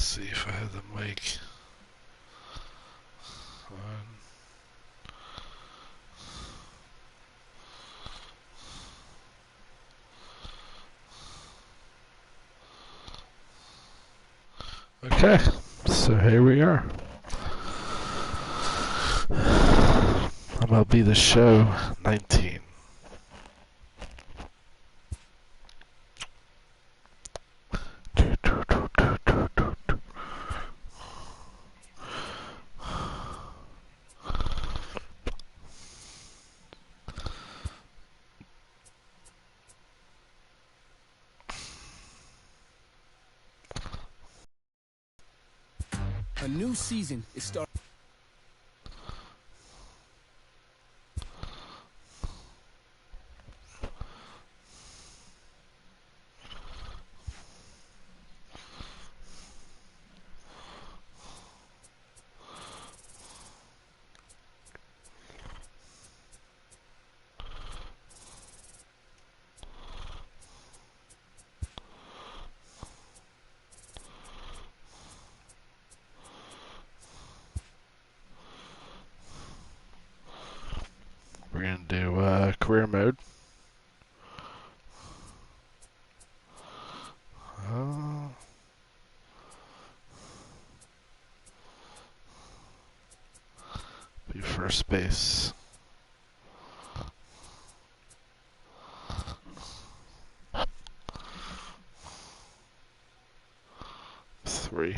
see if I have the mic on. Okay, so here we are. MLB The Show 19. A new season is starting. We're going to do career mode. Be first base. Three.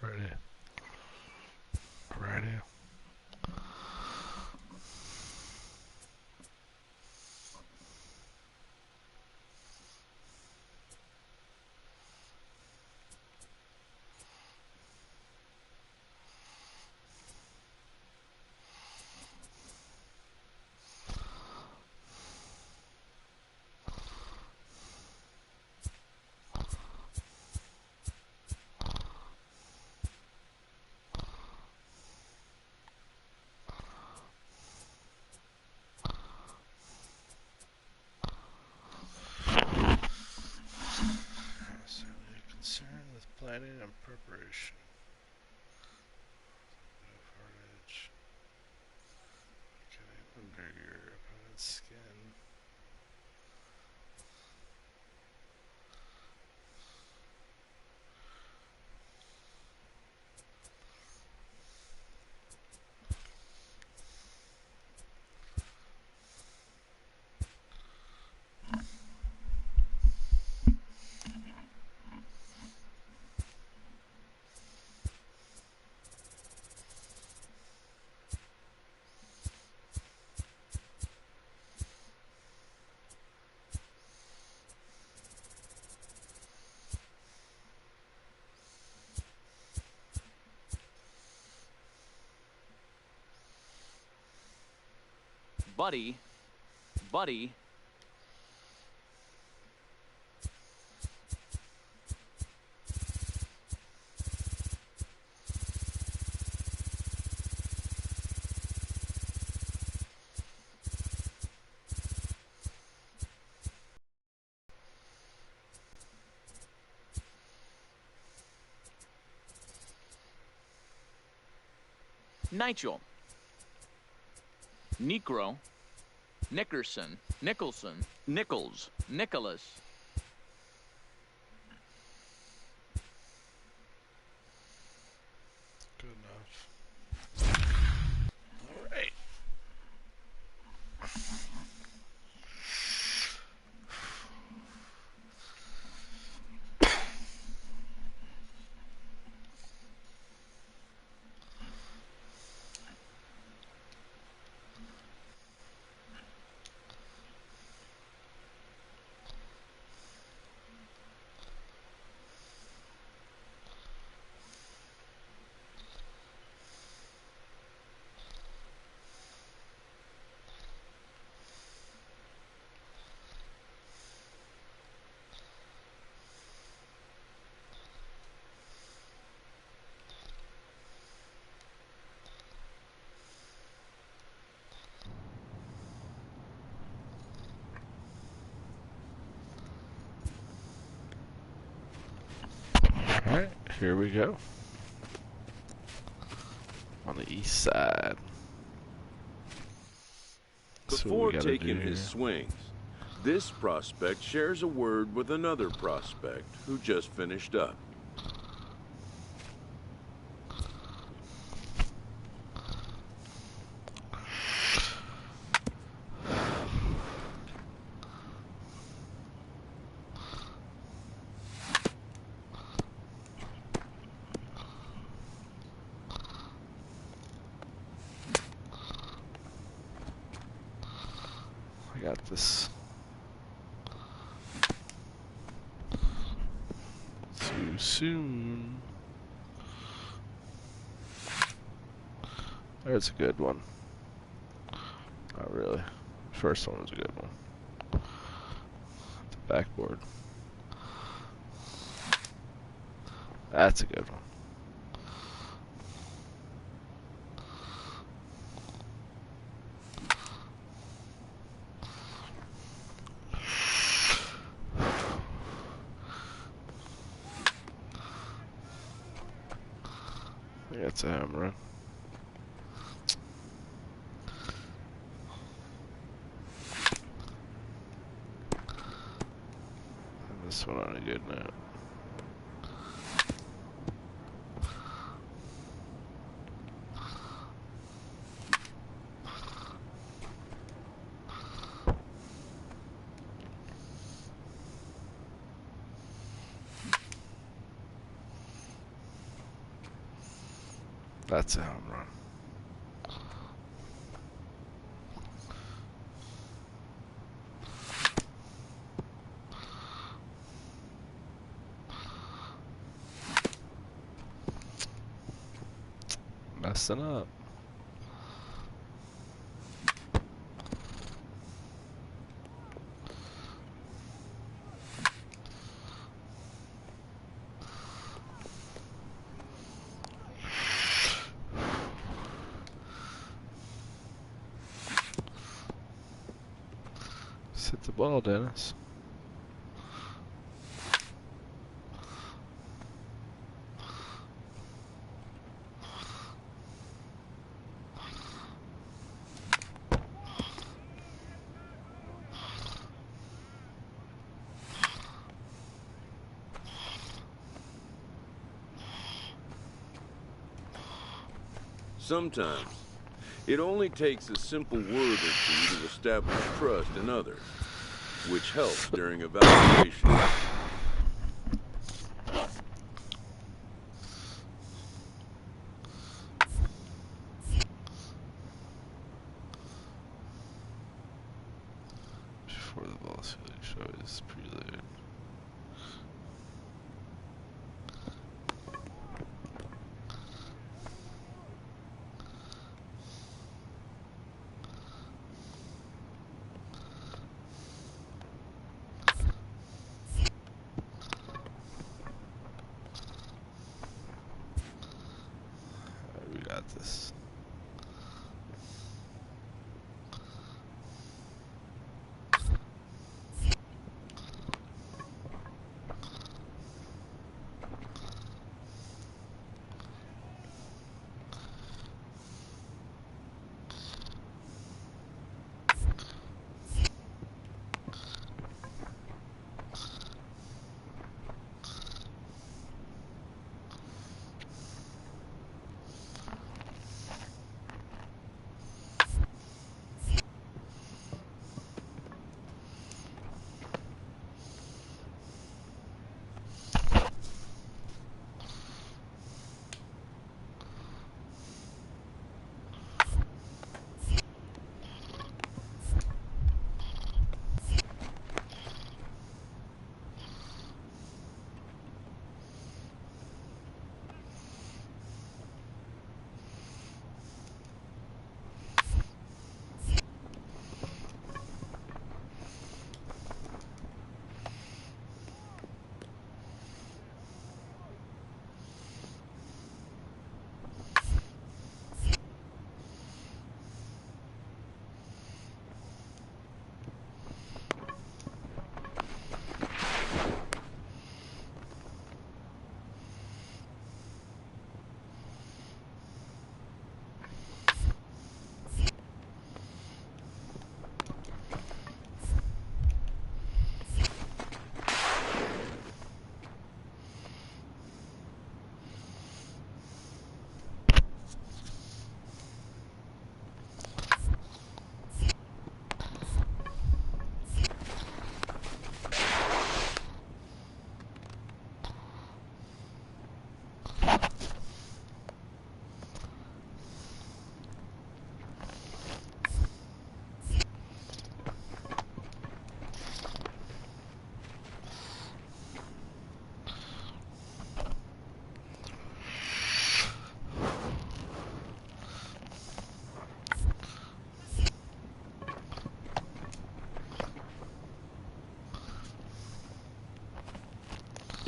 Ready. Ready. Certainly concerned with planning and preparation. Carnage. Getting under your opponent's skin. Buddy. Nigel. Necro. Nicholson. Nichols. Nicholas. Good enough. Alright. Alright, here we go. On the east side. That's what we Before gotta taking do his here. swings, this prospect shares a word with another prospect who just finished up. I got this. Too soon. There's a good one. Not really. First one was a good one. The backboard. That's a good one. I think that's a home run. And this one on a good note. That's a home run. Messing up. Hit the ball, Dennis. Sometimes, it only takes a simple word or two to establish trust in others, which helps during evaluation. Before the ball's feeling show is prelude. Alright, we got this.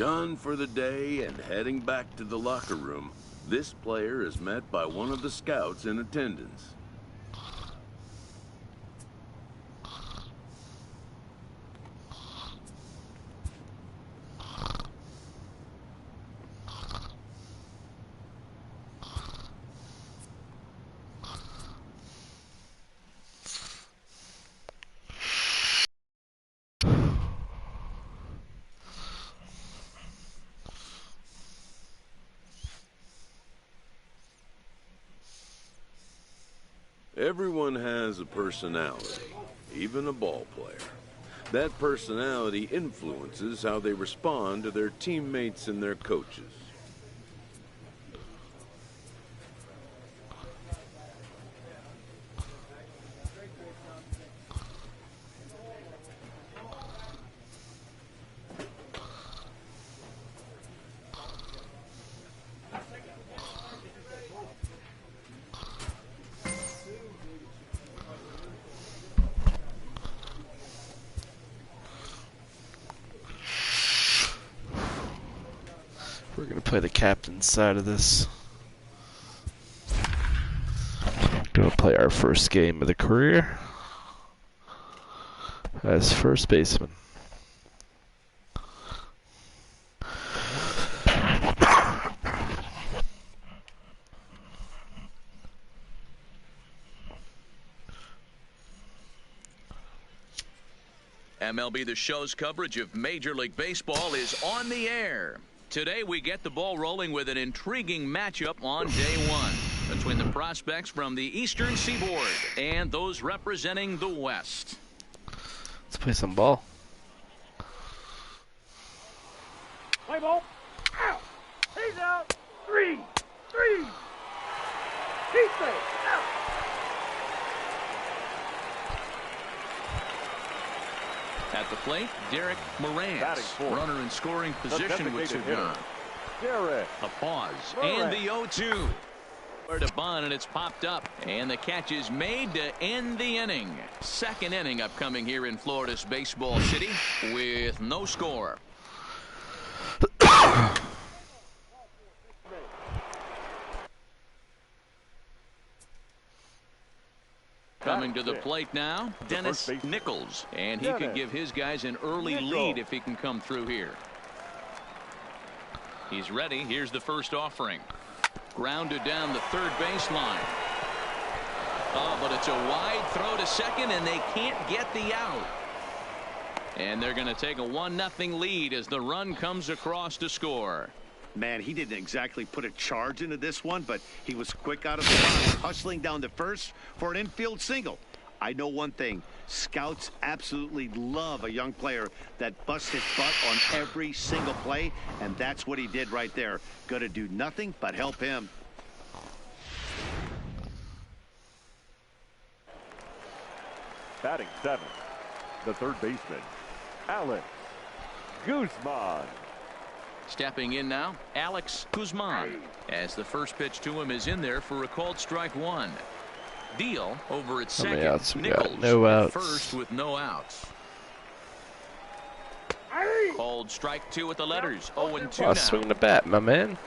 Done for the day and heading back to the locker room, this player is met by one of the scouts in attendance. Everyone has a personality, even a ball player. That personality influences how they respond to their teammates and their coaches. We're gonna play the captain's side of this. Gonna play our first game of the career as first baseman. MLB The Show's coverage of Major League Baseball is on the air. Today we get the ball rolling with an intriguing matchup on day one between the prospects from the Eastern Seaboard and those representing the West. Let's play some ball. Play ball. Out. He's out. 3. He's safe. Out. At the plate, Derek Morantz, runner in scoring position with Sugan. A pause, and the 0-2. To Bond, and it's popped up, and the catch is made to end the inning. Second inning upcoming here in Florida's Baseball City with no score. Coming to the plate now, Dennis Nichols, and he could give his guys an early lead if he can come through here. He's ready. Here's the first offering. Grounded down the third baseline. Oh, but it's a wide throw to second, and they can't get the out. And they're going to take a 1-0 lead as the run comes across to score. Man, he didn't exactly put a charge into this one, but he was quick out of the box, hustling down to first for an infield single. I know one thing. Scouts absolutely love a young player that busts his butt on every single play, and that's what he did right there. Going to do nothing but help him. Batting 7th, the third baseman, Alex Guzman. Stepping in now, Alex Guzman, as the first pitch to him is in there for a called strike one. Deal over at second. Outs we Nichols got? No outs. first with no outs. Called strike two at the letters. 0-2 now. Swing the bat, my man.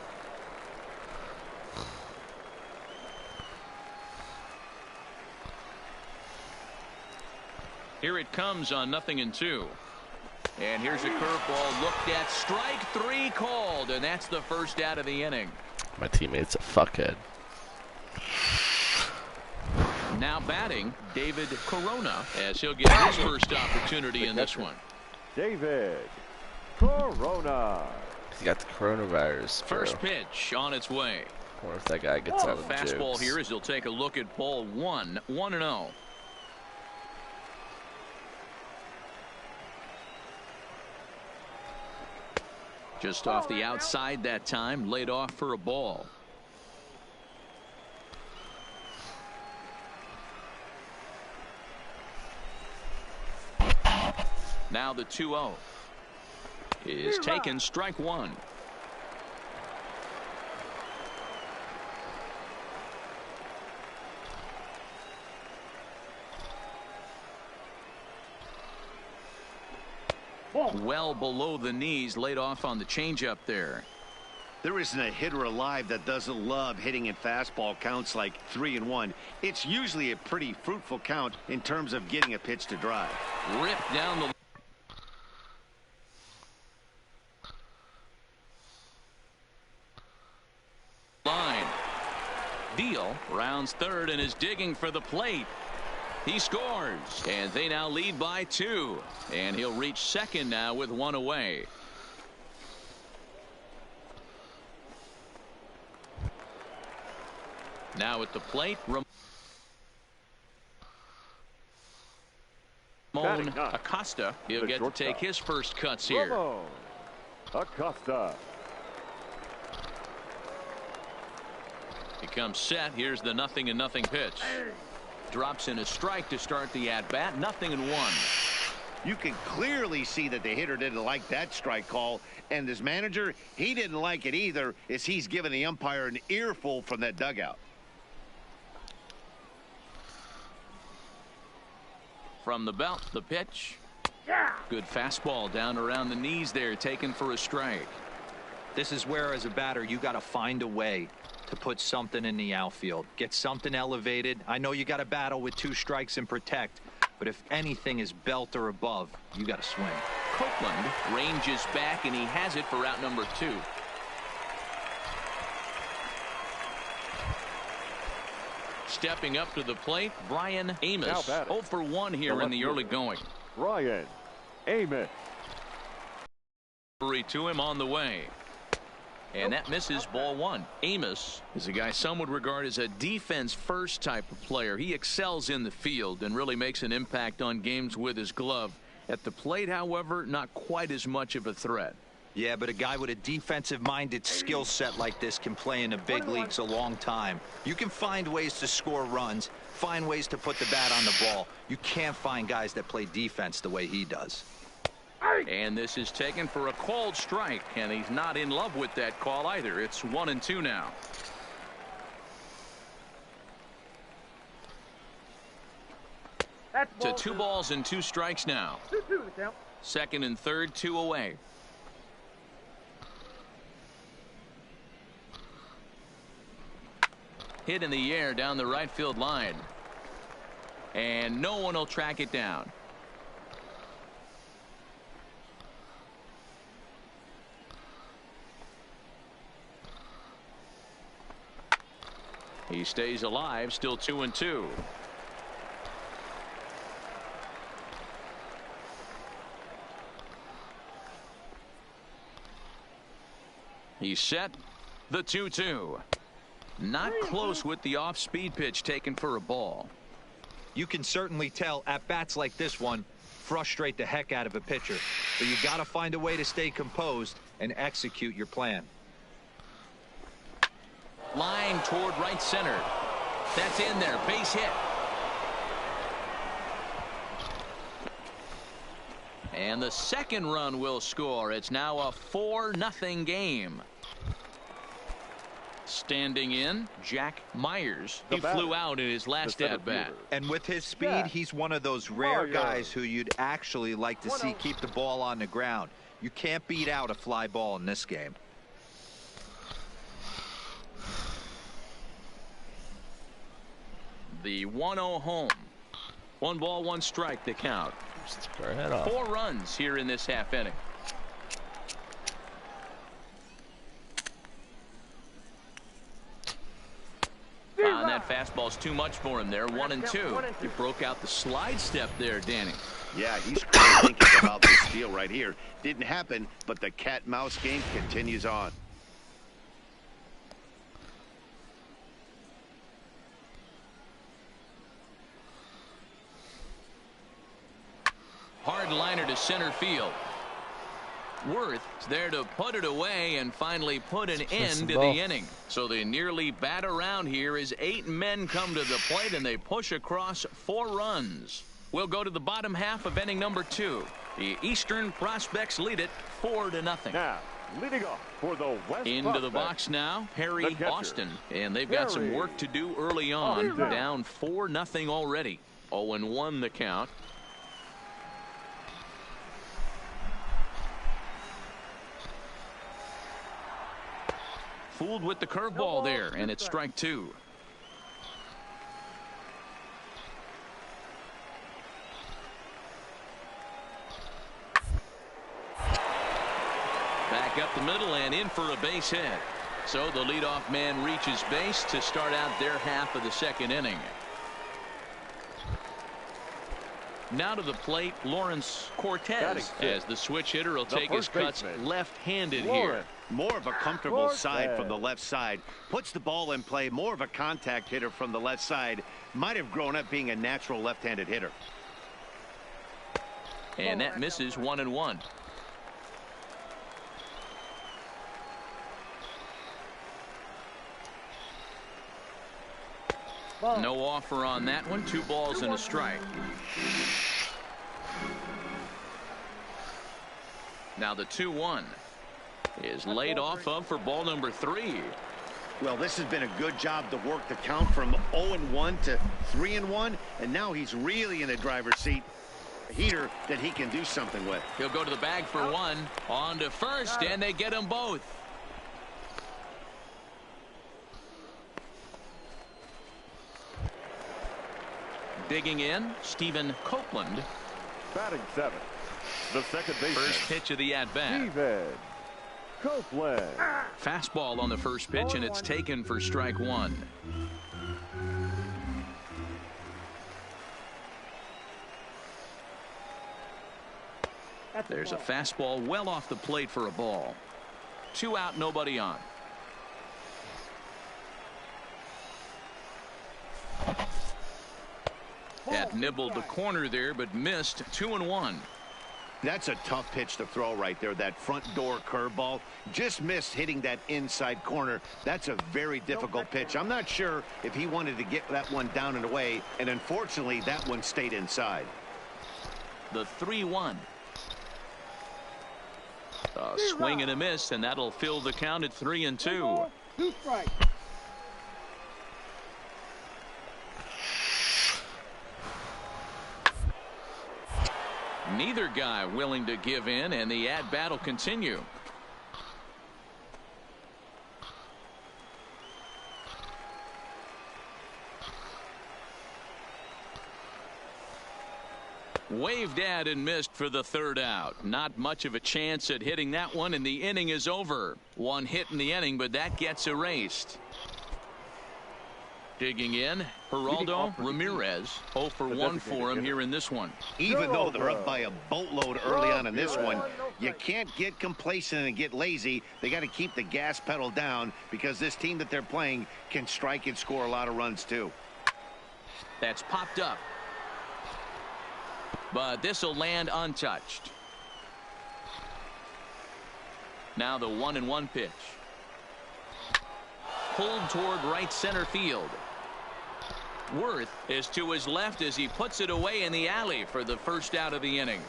Here it comes on 0-2. And here's a curveball looked at. Strike three called, and that's the first out of the inning. My teammate's a fuckhead. Now batting, David Corona, as he'll get his first opportunity in this one. David Corona. He's got the coronavirus, bro. First pitch on its way. Or if that guy gets out of the Fastball jokes. here as he'll take a look at ball one. 1-0. Just off the outside that time, laid off for a ball. Now the 2-0 is taken, strike one. Well below the knees, laid off on the changeup there. There isn't a hitter alive that doesn't love hitting in fastball counts like 3-1. It's usually a pretty fruitful count in terms of getting a pitch to drive. Ripped down the line. Deal rounds third and is digging for the plate. He scores, and they now lead by 2. And he'll reach second now with 1 away. Now at the plate, Ramon Acosta. He'll get to take his first cuts here. Ramon Acosta. He comes set. Here's the 0-0 pitch. Drops in a strike to start the at-bat. 0-1. You can clearly see that the hitter didn't like that strike call, and his manager, he didn't like it either, as he's giving the umpire an earful from that dugout. From the belt, the pitch. Good fastball down around the knees there, taken for a strike. This is where, as a batter, you got to find a way to put something in the outfield. Get something elevated. I know you got to battle with 2 strikes and protect, but if anything is belt or above, you got to swing. Copeland ranges back, and he has it for out number 2. Stepping up to the plate, Brian Amos. 0 for 1 here in the early going. Brian Amos. To him on the way. And that misses, ball 1. Amos is a guy some would regard as a defense-first type of player. He excels in the field and really makes an impact on games with his glove. At the plate, however, not quite as much of a threat. Yeah, but a guy with a defensive-minded skill set like this can play in the big leagues a long time. You can find ways to score runs, find ways to put the bat on the ball. You can't find guys that play defense the way he does. And this is taken for a called strike, and he's not in love with that call either. It's 1-2 now. To 2 balls and 2 strikes now. 2-2 Second and third, 2 away. Hit in the air down the right field line. And no one will track it down. He stays alive, still 2-2. He's set. The 2-2. Not close with the off-speed pitch taken for a ball. You can certainly tell at bats like this one frustrate the heck out of a pitcher. But you got to find a way to stay composed and execute your plan. Line toward right center. That's in there. Base hit. And the second run will score. It's now a 4-0 game. Standing in, Jack Myers. He flew out in his last at-bat. And with his speed, he's one of those rare guys who you'd actually like to see keep the ball on the ground. You can't beat out a fly ball in this game. The 1-0 home. 1 ball, 1 strike to count. 4 runs here in this half inning. And that fastball's too much for him there. 1-2. He broke out the slide step there, Danny. Yeah, he's clearly thinking about this deal right here. Didn't happen, but the cat-mouse game continues on. Hard liner to center field. Worth is there to put it away and finally put an end to the inning. So they nearly bat around here as 8 men come to the plate and they push across 4 runs. We'll go to the bottom half of inning number 2. The Eastern Prospects lead it 4-0. Now, leading off for the West Into the box now, Perry Austin. And they've got some work to do early on. Down 4-0 already. 0-1 the count. fooled with the curveball there, and it's strike two. Back up the middle and in for a base hit. So the leadoff man reaches base to start out their half of the second inning. Now to the plate, Lawrence Cortez, as the switch hitter will take his cuts left-handed here. More of a comfortable side from the left side. Puts the ball in play. More of a contact hitter from the left side. Might have grown up being a natural left-handed hitter. And that misses 1-1. No offer on that one. 2 balls and a strike. Now the 2-1 is laid off of for ball number 3. Well, this has been a good job to work the count from 0-1 to 3-1, and now he's really in the driver's seat. A heater that he can do something with. He'll go to the bag for 1. On to first, and they get them both. Digging in, Stephen Copeland. Batting 7th, the second baseman. First pitch of the at-bat. Stephen Copeland. Fastball on the first pitch, and it's taken for strike 1. There's a fastball well off the plate for a ball. 2 out, nobody on. That nibbled the corner there, but missed. 2-1. That's a tough pitch to throw right there. That front door curveball just missed hitting that inside corner. That's a very difficult pitch. I'm not sure if he wanted to get that one down and away, and unfortunately that one stayed inside. The 3-1. A swing and a miss, and that'll fill the count at 3-2. 2 strikes. Neither guy willing to give in, and the at-bat will continue. Waved at and missed for the 3rd out. Not much of a chance at hitting that one, and the inning is over. 1 hit in the inning, but that gets erased. Digging in, Geraldo Ramirez. 0 for 1 for him here in this one. Even though they're up by a boatload early on in this one, you can't get complacent and get lazy. They got to keep the gas pedal down because this team that they're playing can strike and score a lot of runs too. That's popped up. But this will land untouched. Now the 1-1 pitch. Pulled toward right center field. Worth is to his left as he puts it away in the alley for the first out of the inning.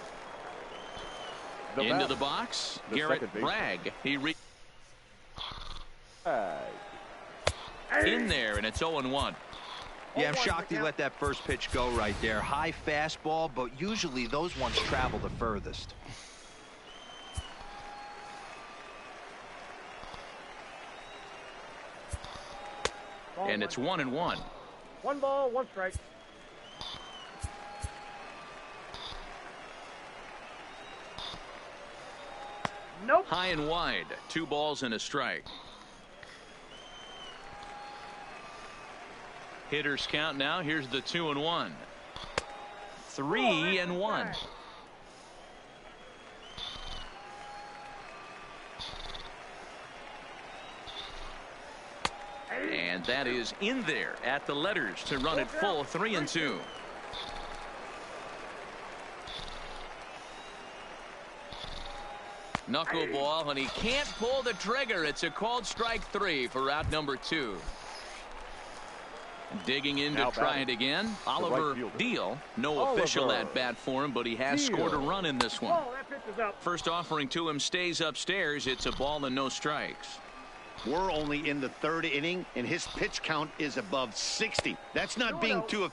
Into the box, Garrett Bragg. He in there, and it's 0-1. Yeah, I'm shocked he let that first pitch go right there. High fastball, but usually those ones travel the furthest. And it's 1-1. 1 ball, 1 strike. Nope. High and wide. 2 balls and a strike. Hitters count now. Here's the 2-1. 3-1. And that is in there at the letters to run it full. 3-2. Knuckleball, and he can't pull the trigger. It's a called strike 3 for out number 2. Digging in to try it again. Oliver Deal. No official at bat for him, but he has scored a run in this one. First offering to him stays upstairs. It's a ball and no strikes. We're only in the 3rd inning, and his pitch count is above 60. That's not being too...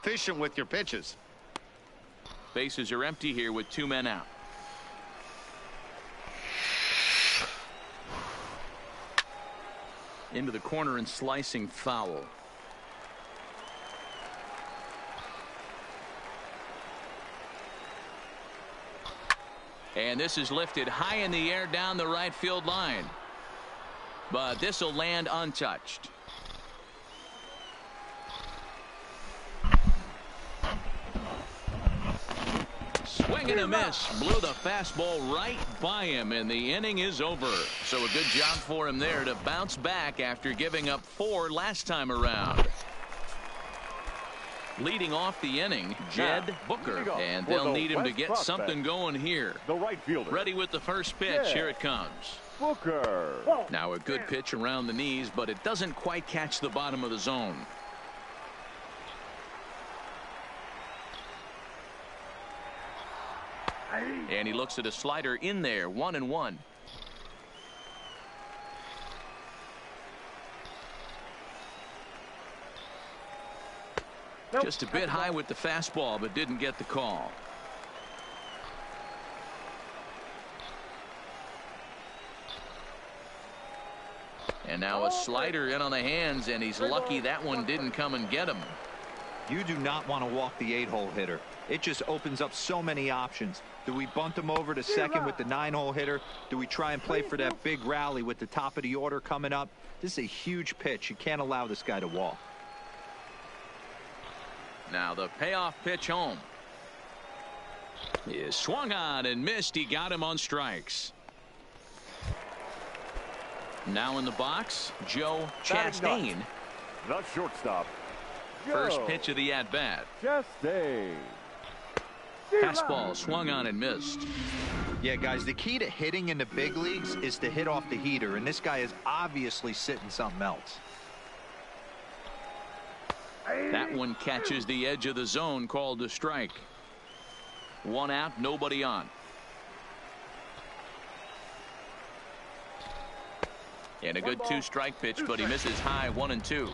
efficient with your pitches. Bases are empty here with 2 men out. Into the corner and slicing foul. And this is lifted high in the air down the right field line. But this will land untouched. Swing and a miss. Blew the fastball right by him, and the inning is over. So a good job for him there to bounce back after giving up 4 last time around. Leading off the inning, Jed Booker, and they'll need him to get something going here. The right fielder. Ready with the first pitch. Here it comes. Booker. Now a good pitch around the knees, but it doesn't quite catch the bottom of the zone. And he looks at a slider in there, 1-1. Just a bit high with the fastball, but didn't get the call. And now a slider in on the hands, and he's lucky that one didn't come and get him. You do not want to walk the 8-hole hitter. It just opens up so many options. Do we bunt him over to second with the 9-hole hitter? Do we try and play for that big rally with the top of the order coming up? This is a huge pitch. You can't allow this guy to walk. Now the payoff pitch home. He is swung on and missed. He got him on strikes. Now in the box, Joe Chastain. The shortstop. First pitch of the at-bat. Chastain. Fastball swung on and missed. Yeah, guys, the key to hitting in the big leagues is to hit off the heater, and this guy is obviously sitting something else. That one catches the edge of the zone, called a strike. 1 out, nobody on. And a good 2-strike pitch, but he misses high, 1-2.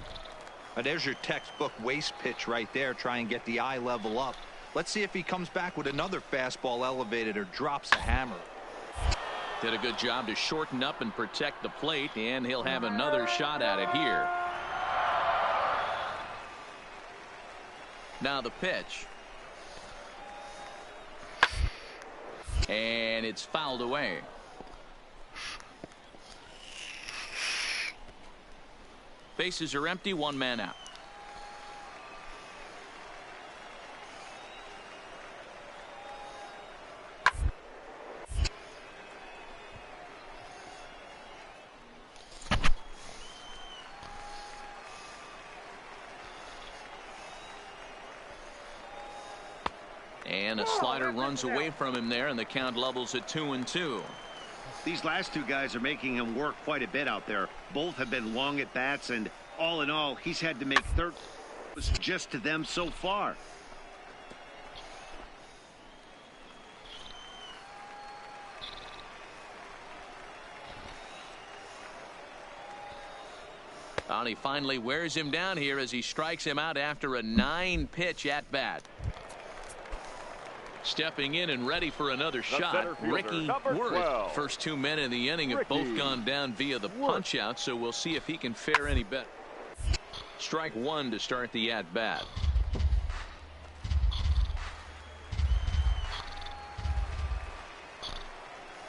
There's your textbook waste pitch right there. Try and get the eye level up. Let's see if he comes back with another fastball elevated or drops a hammer. Did a good job to shorten up and protect the plate, and he'll have another shot at it here. Now the pitch. And it's fouled away. Bases are empty, 1 man out. And a slider runs away from him there, and the count levels at 2-2. These last 2 guys are making him work quite a bit out there. Both have been long at bats, and all in all, he's had to make 30 just to them so far. And he finally wears him down here as he strikes him out after a 9-pitch at bat. Stepping in and ready for another shot, Ricky Worth. First 2 men in the inning have both gone down via the punch out, so we'll see if he can fare any better. Strike 1 to start the at bat.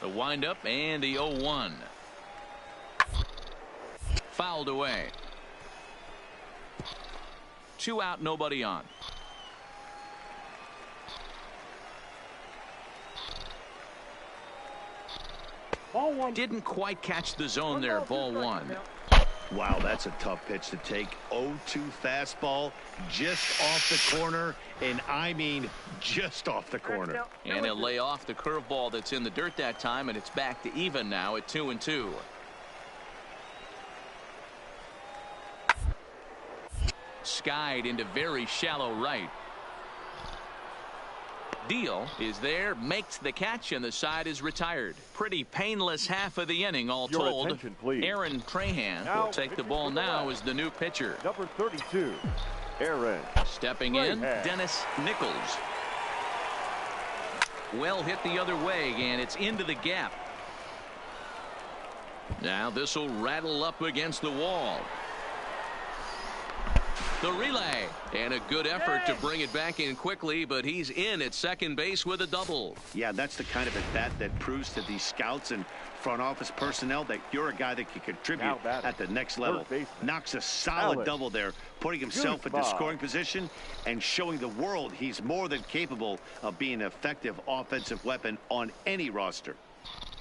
The windup and the 0-1. Fouled away. 2 out, nobody on. Ball 1. Didn't quite catch the zone there. Ball 1. Wow, that's a tough pitch to take. 0-2 fastball just off the corner, and I mean just off the corner. And he'll lay off the curveball that's in the dirt that time, and it's back to even now at 2-2. Skied into very shallow right. Deal is there, makes the catch, and the side is retired. Pretty painless half of the inning, all told. Aaron Trahan will take the ball now as the new pitcher. Number 32, Aaron. Stepping in, Dennis Nichols. Well hit the other way, and it's into the gap. Now this will rattle up against the wall. The relay, and a good effort to bring it back in quickly, but he's in at second base with a double. Yeah, that's the kind of at-bat that proves to these scouts and front office personnel that you're a guy that can contribute at the next level. Knocks a solid double there, putting himself into scoring position and showing the world he's more than capable of being an effective offensive weapon on any roster.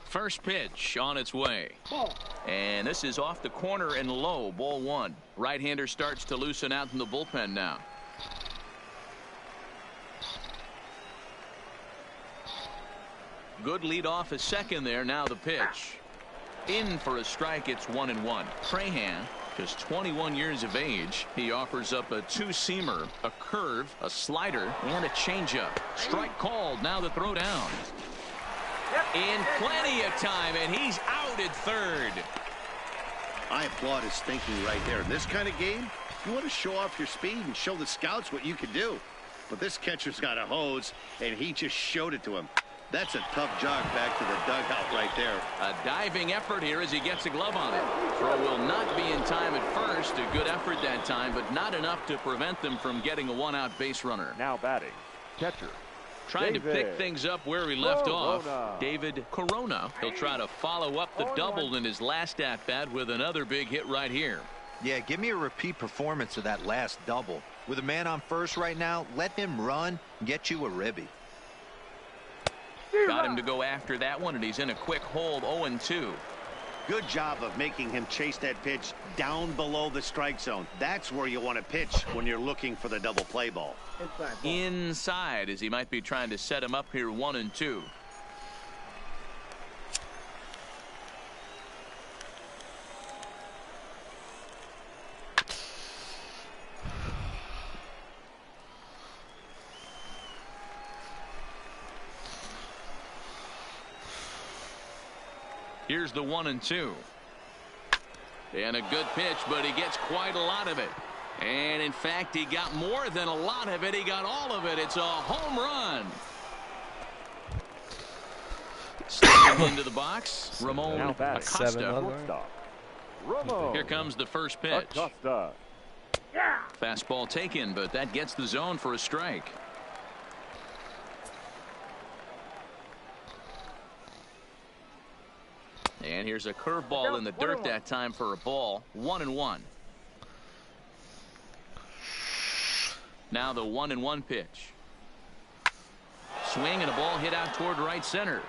First pitch on its way. And this is off the corner and low, ball one. Right-hander starts to loosen out in the bullpen now. Good lead off at second there. Now the pitch. In for a strike. It's 1-1. Trahan, just 21 years of age. He offers up a two-seamer, a curve, a slider, and a changeup. Strike called. Now the throw down. In plenty of time, and he's out at third. I applaud his thinking right there. In this kind of game, you want to show off your speed and show the scouts what you can do. But this catcher's got a hose, and he just showed it to him. That's a tough jog back to the dugout right there. A diving effort here as he gets a glove on it. Throw will not be in time at first. A good effort that time, but not enough to prevent them from getting a one-out base runner. Now batting, catcher. Trying to pick things up where he left off. David Corona. He'll try to follow up the double in his last at-bat with another big hit right here. Yeah, give me a repeat performance of that last double. With a man on first right now, let him run and get you a ribby. Got him to go after that one, and he's in a quick hold, 0-2. Good job of making him chase that pitch down below the strike zone. That's where you want to pitch when you're looking for the double play ball. Inside, as he might be trying to set him up here, 1-2. Here's the 1-2. And a good pitch, but he gets quite a lot of it. And in fact, he got more than a lot of it. He got all of it. It's a home run. Stepping into the box, Ramon Acosta. Here comes the first pitch. Fastball taken, but that gets the zone for a strike. And here's a curveball in the dirt that time for a ball. 1-1. Now the 1-1 pitch. Swing and a ball hit out toward right center.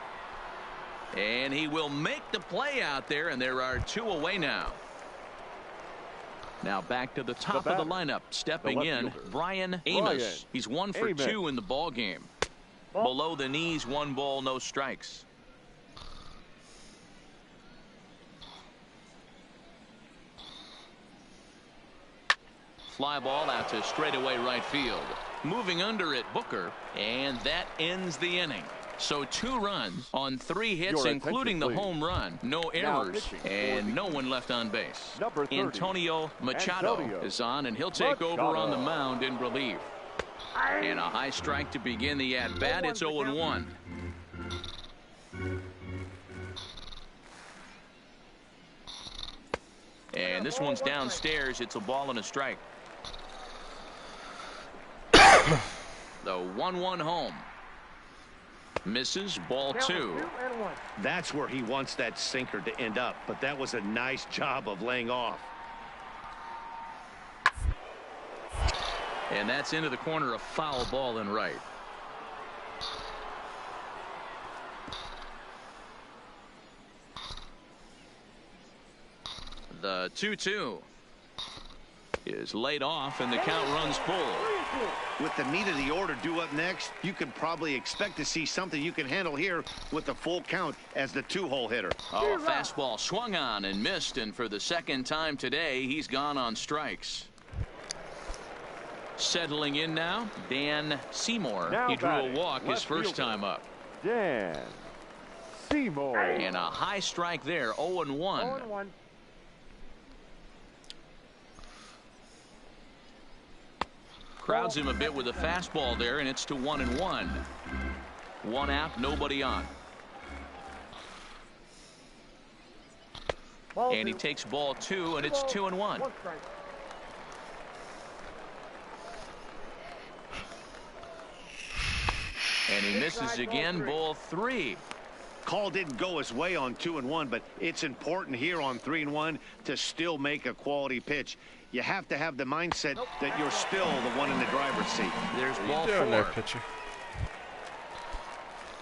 And he will make the play out there, and there are two away now. Now back to the top of the lineup. Stepping in, Brian Amos. He's 1 for 2 in the ball game. Below the knees, 1 ball, no strikes. Fly ball out to straightaway right field. Moving under it, Booker, and that ends the inning. So 2 runs on 3 hits, including the home run. No errors, and no one left on base. Antonio Machado is on, and he'll take over on the mound in relief. And a high strike to begin the at-bat. It's 0-1. And this one's downstairs. It's a ball and a strike. The 1-1 home. Misses, ball 2. That's where he wants that sinker to end up, but that was a nice job of laying off. And that's into the corner, a foul ball and right. The 2-2 is laid off, and the count runs full. With the meat of the order due up next, you could probably expect to see something you can handle here with the full count as the 2-hole hitter. Oh, a fastball swung on and missed, and for the second time today, he's gone on strikes. Settling in now, Dan Seymour. He drew a walk his first time up. Dan Seymour. And a high strike there, 0-1. Crowds him a bit with a fastball there, and it's to 1-1. One out, nobody on. And he takes ball 2, and it's 2-1. And he misses again, ball 3. Call didn't go his way on 2-1, but it's important here on 3-1 to still make a quality pitch. You have to have the mindset that you're still the one in the driver's seat. There's ball 4. There, pitcher.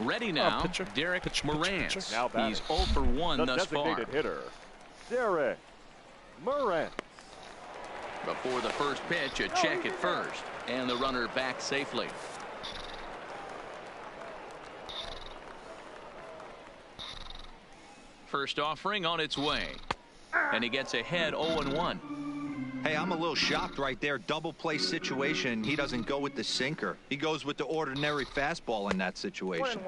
Ready now, pitcher. Derek Morantz. Now batting. He's 0 for 1 The thus far. designated hitter, Derek Morantz. Before the first pitch, a check at first, and the runner back safely. First offering on its way, and he gets ahead 0-1. Hey, I'm a little shocked right there. Double play situation. He doesn't go with the sinker. He goes with the ordinary fastball in that situation.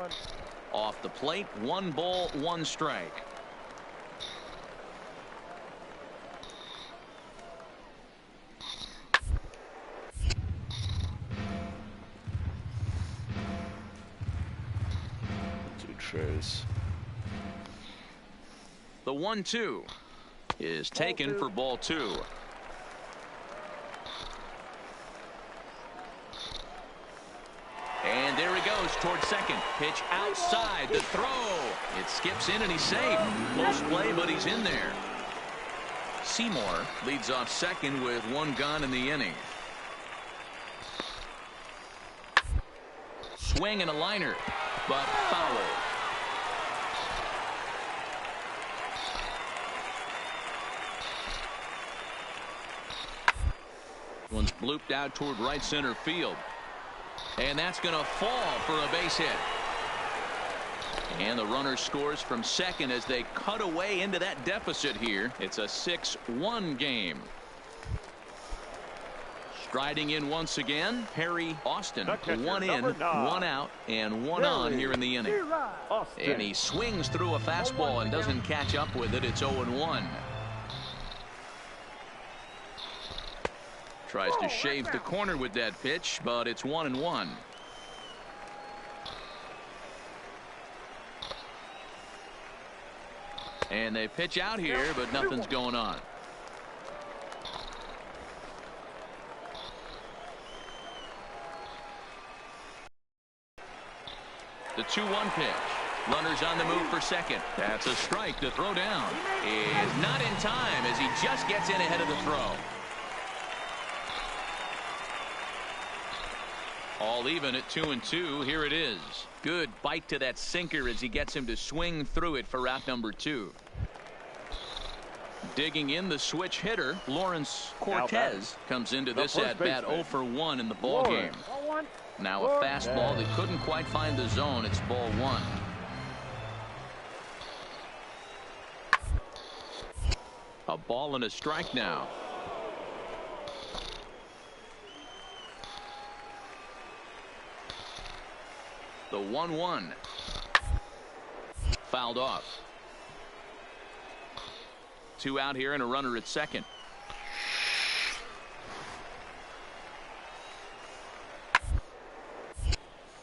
Off the plate, 1 ball, 1 strike. Two trays. The 1-2 is taken for ball 2. And there he goes towards second. Pitch outside the throw. It skips in and he's safe. Close play, but he's in there. Seymour leads off second with 1 gone in the inning. Swing and a liner, but foul. One's blooped out toward right center field. And that's going to fall for a base hit. And the runner scores from second as they cut away into that deficit here. It's a 6-1 game. Striding in once again, Harry Austin. 1 in, 1 out, and 1 on here in the inning. And he swings through a fastball and doesn't catch up with it. It's 0-1. Tries to shave the corner with that pitch, but it's 1-1. And they pitch out here, but nothing's going on. The 2-1 pitch. Runners on the move for second. That's a strike. The throw down is not in time as he just gets in ahead of the throw. All even at 2-2. Here it is. Good bite to that sinker as he gets him to swing through it for out number 2. Digging in the switch hitter, Lawrence Cortez comes into this at bat 0 for 1 in the ball game. Now a fastball that couldn't quite find the zone. It's ball 1. A ball and a strike now. The 1-1. Fouled off. 2 out here and a runner at second.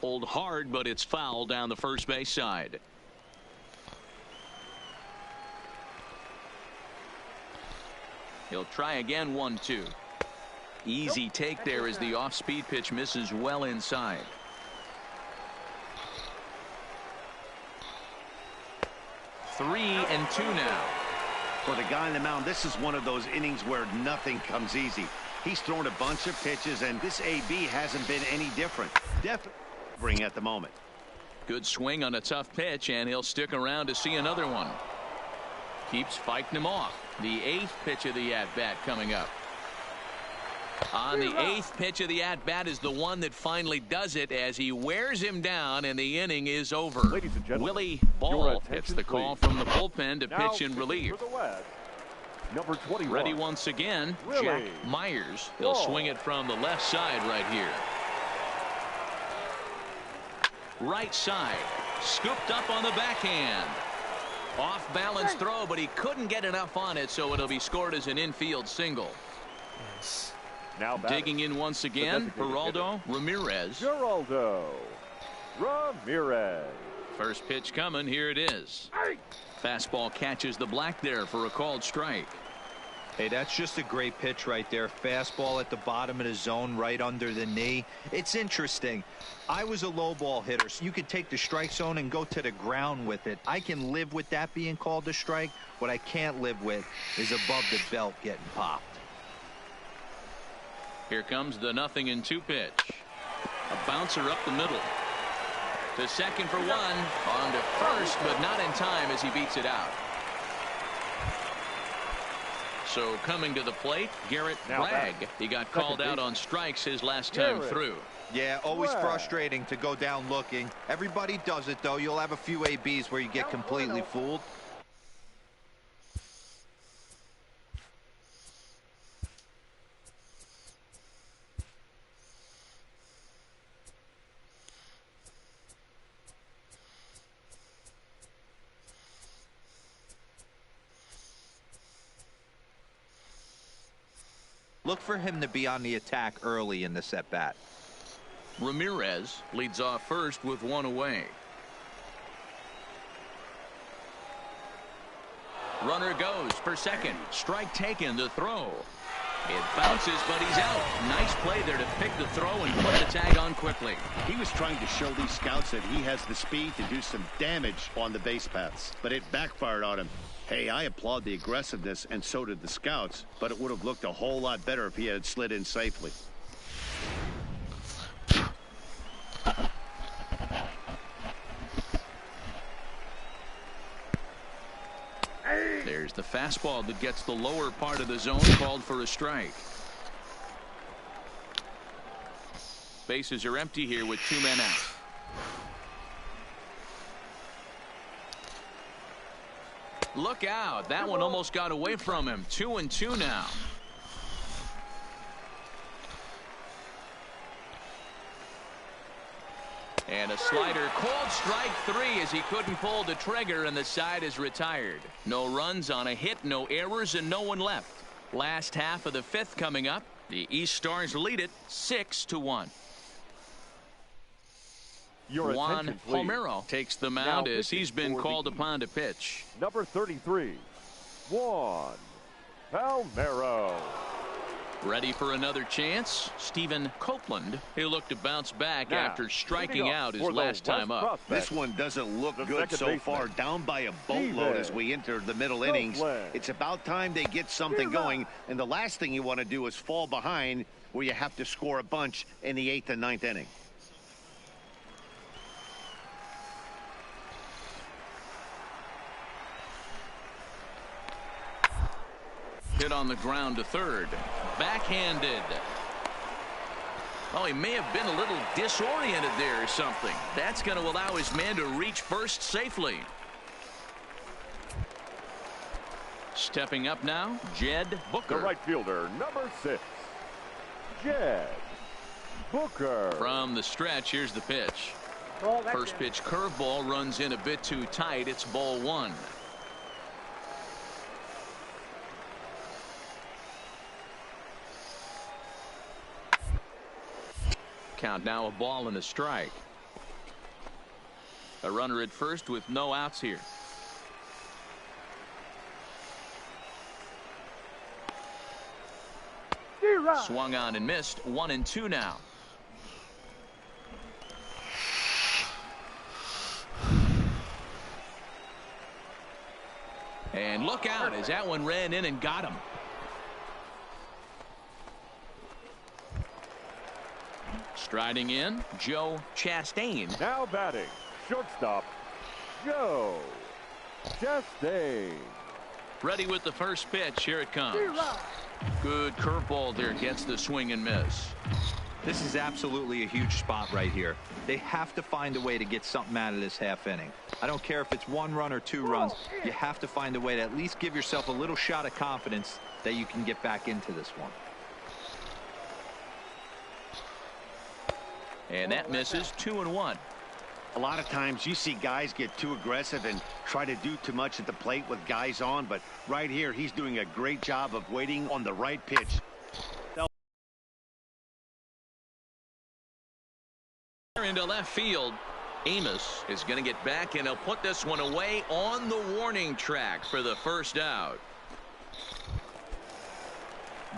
Pulled hard, but it's foul down the first base side. He'll try again. 1-2. Easy take there as the off-speed pitch misses well inside. Three and 2 now. For the guy on the mound, this is one of those innings where nothing comes easy. He's thrown a bunch of pitches, and this AB hasn't been any different. Definitely at the moment. Good swing on a tough pitch, and he'll stick around to see another one. Keeps fighting him off. The 8th pitch of the at-bat coming up. On the 8th pitch of the at-bat is the one that finally does it as he wears him down, and the inning is over. Ladies and gentlemen, Willie Ball hits the call from the bullpen to pitch in relief. Number 21. Ready once again, Willie Jack Myers. He'll swing it from the left side right here. Right side, scooped up on the backhand. Off balance throw, but he couldn't get enough on it, so it'll be scored as an infield single. Yes. Now Digging in once again, Geraldo Ramirez. Geraldo Ramirez. First pitch coming. Here it is. Fastball catches the black there for a called strike. Hey, that's just a great pitch right there. Fastball at the bottom of the zone, right under the knee. It's interesting. I was a low ball hitter, so you could take the strike zone and go to the ground with it. I can live with that being called a strike. What I can't live with is above the belt getting popped. Here comes the 0-2 pitch. A bouncer up the middle. To second for one. On to first, but not in time as he beats it out. So coming to the plate, Garrett Bragg. He got called out on strikes his last time through. Yeah, always frustrating to go down looking. Everybody does it, though. You'll have a few ABs where you get completely fooled. Look for him to be on the attack early in this at-bat. Ramirez leads off first with one away. Runner goes for second. Strike taken, the throw. It bounces, but he's out. Nice play there to pick the throw and put the tag on quickly. He was trying to show these scouts that he has the speed to do some damage on the base paths, but it backfired on him. Hey, I applaud the aggressiveness, and so did the scouts, but it would have looked a whole lot better if he had slid in safely. There's the fastball that gets the lower part of the zone, called for a strike. Bases are empty here with 2 men out. Look out. That one almost got away from him. 2-2 now. And a slider, called strike 3 as he couldn't pull the trigger, and the side is retired. No runs on a hit, no errors, and no one left. Last half of the 5th coming up. The East Stars lead it 6-1. Juan Homero takes the mound as he's been called upon to pitch. Number 33, Juan Homero. Ready for another chance. Stephen Copeland. He'll look to bounce back after striking out his last time up. This one doesn't look good so far. Down by a boatload as we enter the middle innings. It's about time they get something going, and the last thing you want to do is fall behind where you have to score a bunch in the 8th and 9th inning. Hit on the ground to third. Backhanded. Oh, he may have been a little disoriented there or something. That's going to allow his man to reach first safely. Stepping up now, Jed Booker. The right fielder, number 6, Jed Booker. From the stretch, here's the pitch. First pitch curveball runs in a bit too tight. It's ball 1. Count now a ball and a strike. A runner at first with no outs here. Swung on and missed. 1-2 now. And look out as that one ran in and got him. Striding in, Joe Chastain. Now batting, shortstop, Joe Chastain. Ready with the first pitch. Here it comes. Good curveball there. Gets the swing and miss. This is absolutely a huge spot right here. They have to find a way to get something out of this half inning. I don't care if it's 1 run or 2 runs. You have to find a way to at least give yourself a little shot of confidence that you can get back into this one. And that misses. 2-1. A lot of times you see guys get too aggressive and try to do too much at the plate with guys on, but right here he's doing a great job of waiting on the right pitch. Into left field. Amos is going to get back, and he'll put this one away on the warning track for the first out.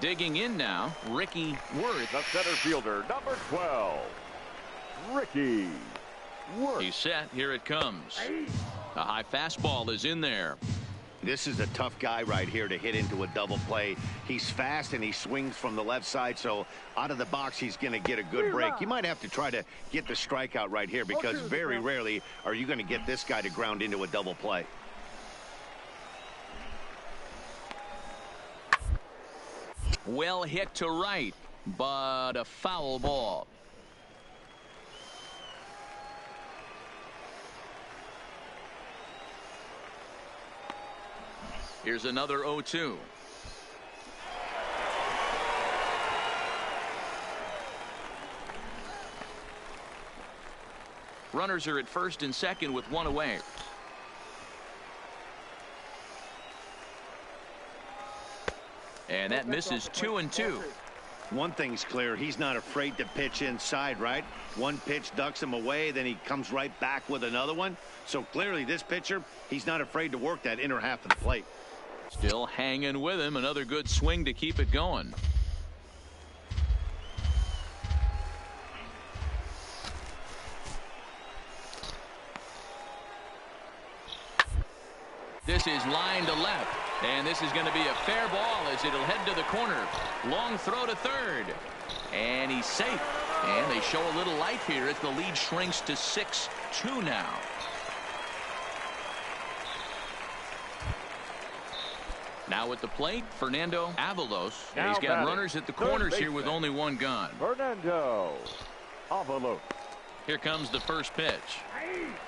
Digging in now, Ricky Worth. The center fielder, number 12, Ricky Worth. He's set. Here it comes. A high fastball is in there. This is a tough guy right here to hit into a double play. He's fast and he swings from the left side, so out of the box he's going to get a good break. You might have to try to get the strikeout right here because very rarely are you going to get this guy to ground into a double play. Well hit to right, but a foul ball. Here's another 0-2. Runners are at first and second with one away. And that misses 2-2. One thing's clear, he's not afraid to pitch inside, right? One pitch ducks him away, then he comes right back with another one. So clearly this pitcher, he's not afraid to work that inner half of the plate. Still hanging with him. Another good swing to keep it going. This is line to left. And this is going to be a fair ball as it'll head to the corner. Long throw to third. And he's safe. And they show a little life here as the lead shrinks to 6-2 now. Now at the plate, Fernando Avalos. And he's got runners at the corners here with only one gone. Fernando Avalos. Here comes the first pitch.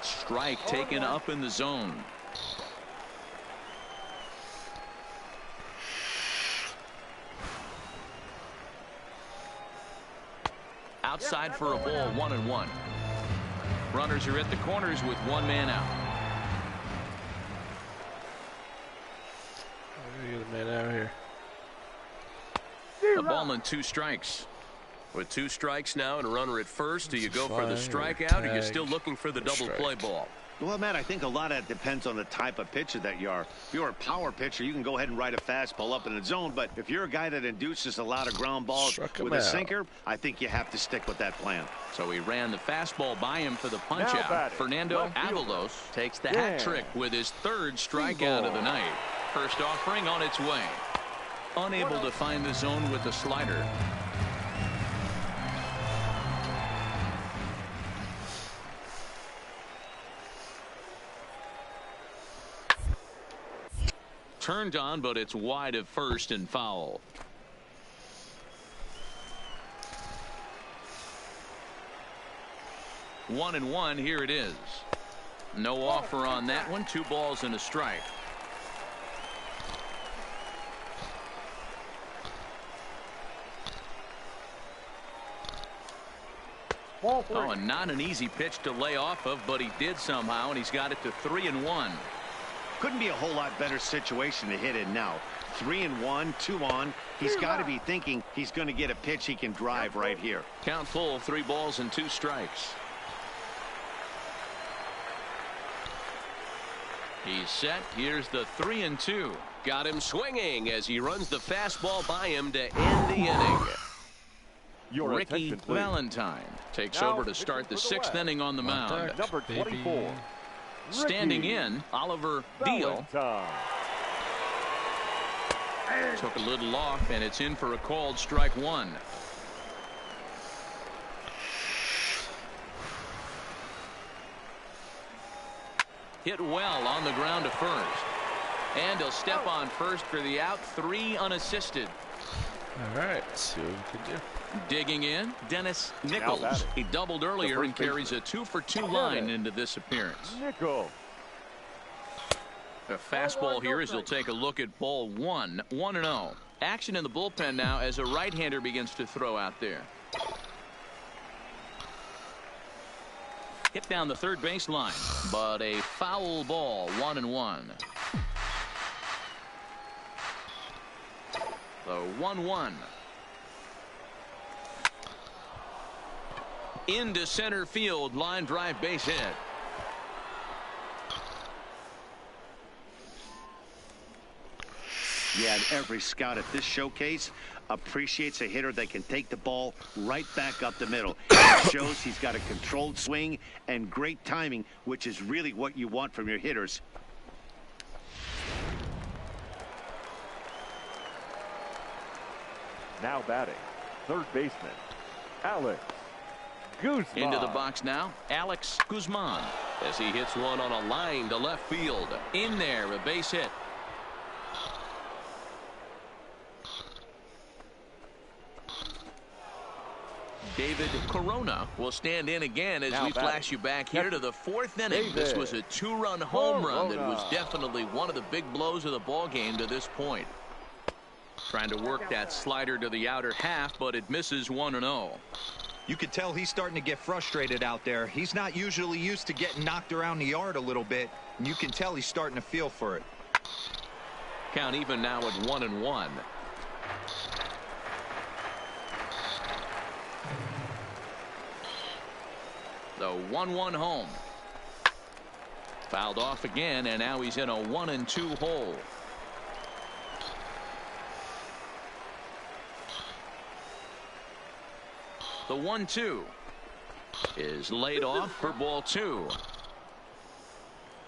Strike taken up in the zone. Outside for a ball, 1-1. Runners are at the corners with one man out. Get a man out here. A ball and 2 strikes. With 2 strikes now and a runner at first, do you go for the strikeout or are you still looking for the double play ball? Well, Matt, I think a lot of that depends on the type of pitcher that you are. If you're a power pitcher, you can go ahead and ride a fastball up in the zone. But if you're a guy that induces a lot of ground balls with a sinker, I think you have to stick with that plan. So he ran the fastball by him for the punch out. Fernando Avalos takes the hat trick with his 3rd strikeout of the night. First offering on its way. Unable to find the zone with the slider. Turned on, but it's wide of first and foul. One and one, here it is. No offer on that one. 2 balls and a strike. Oh, and not an easy pitch to lay off of, but he did somehow, and he's got it to 3-1. Couldn't be a whole lot better situation to hit in now. 3-1, 2 on. He's got to be thinking he's going to get a pitch he can drive right here. Count full, 3 balls and 2 strikes. He's set. Here's the 3-2. Got him swinging as he runs the fastball by him to end the inning. Ricky Valentine takes over to start the 6th inning on the mound. Number 24. Standing in, Oliver Deal. Took a little off, and it's in for a called strike 1. Hit well on the ground to first. And he'll step on first for the out. 3 unassisted. All right, let's see what we can do. Digging in, Dennis Nichols. He doubled earlier and carries a 2-for-2 line into this appearance. Nichols. A fastball here as he'll take a look at ball 1. 1-0. Action in the bullpen now as a right-hander begins to throw out there. Hit down the third baseline, but a foul ball. 1-1. The 1-1. Into center field, line drive, base hit. Yeah, and every scout at this showcase appreciates a hitter that can take the ball right back up the middle. It shows he's got a controlled swing and great timing, which is really what you want from your hitters. Now batting, third baseman, Alex Guzman. Into the box now, Alex Guzman, as he hits one on a line to left field. In there, a base hit. David Corona will stand in again as we flash you back here to the fourth inning. This was a two-run home run that was definitely one of the big blows of the ball game to this point. Trying to work that slider to the outer half, but it misses 1-0. You could tell he's starting to get frustrated out there. He's not usually used to getting knocked around the yard a little bit, and you can tell he's starting to feel for it. Count even now at 1-1. The 1-1 home. Fouled off again, and now he's in a 1-2 hole. The 1-2 is laid off for ball 2.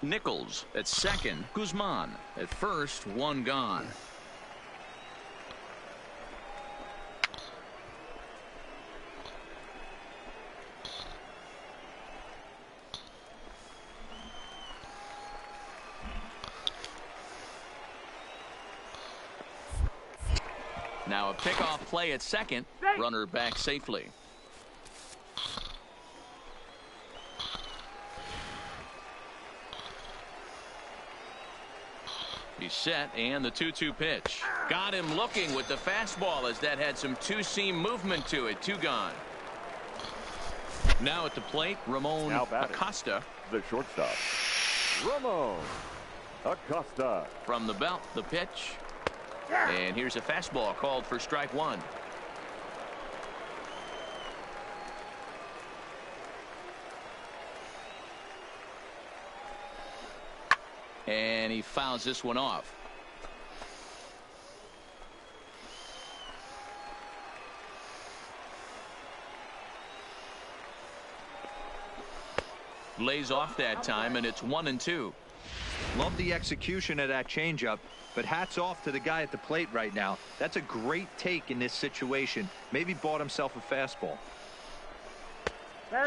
Nichols at second, Guzman at first, one gone. Now a pickoff play at second. Runner back safely. He's set, and the 2-2 pitch. Got him looking with the fastball as that had some two-seam movement to it. Two gone. Now at the plate, Ramon Acosta. The shortstop, Ramon Acosta. From the belt, the pitch. And here's a fastball called for strike one. And he fouls this one off. Lays off that time, and it's 1-2. Love the execution of that changeup, but hats off to the guy at the plate right now. That's a great take in this situation. Maybe bought himself a fastball.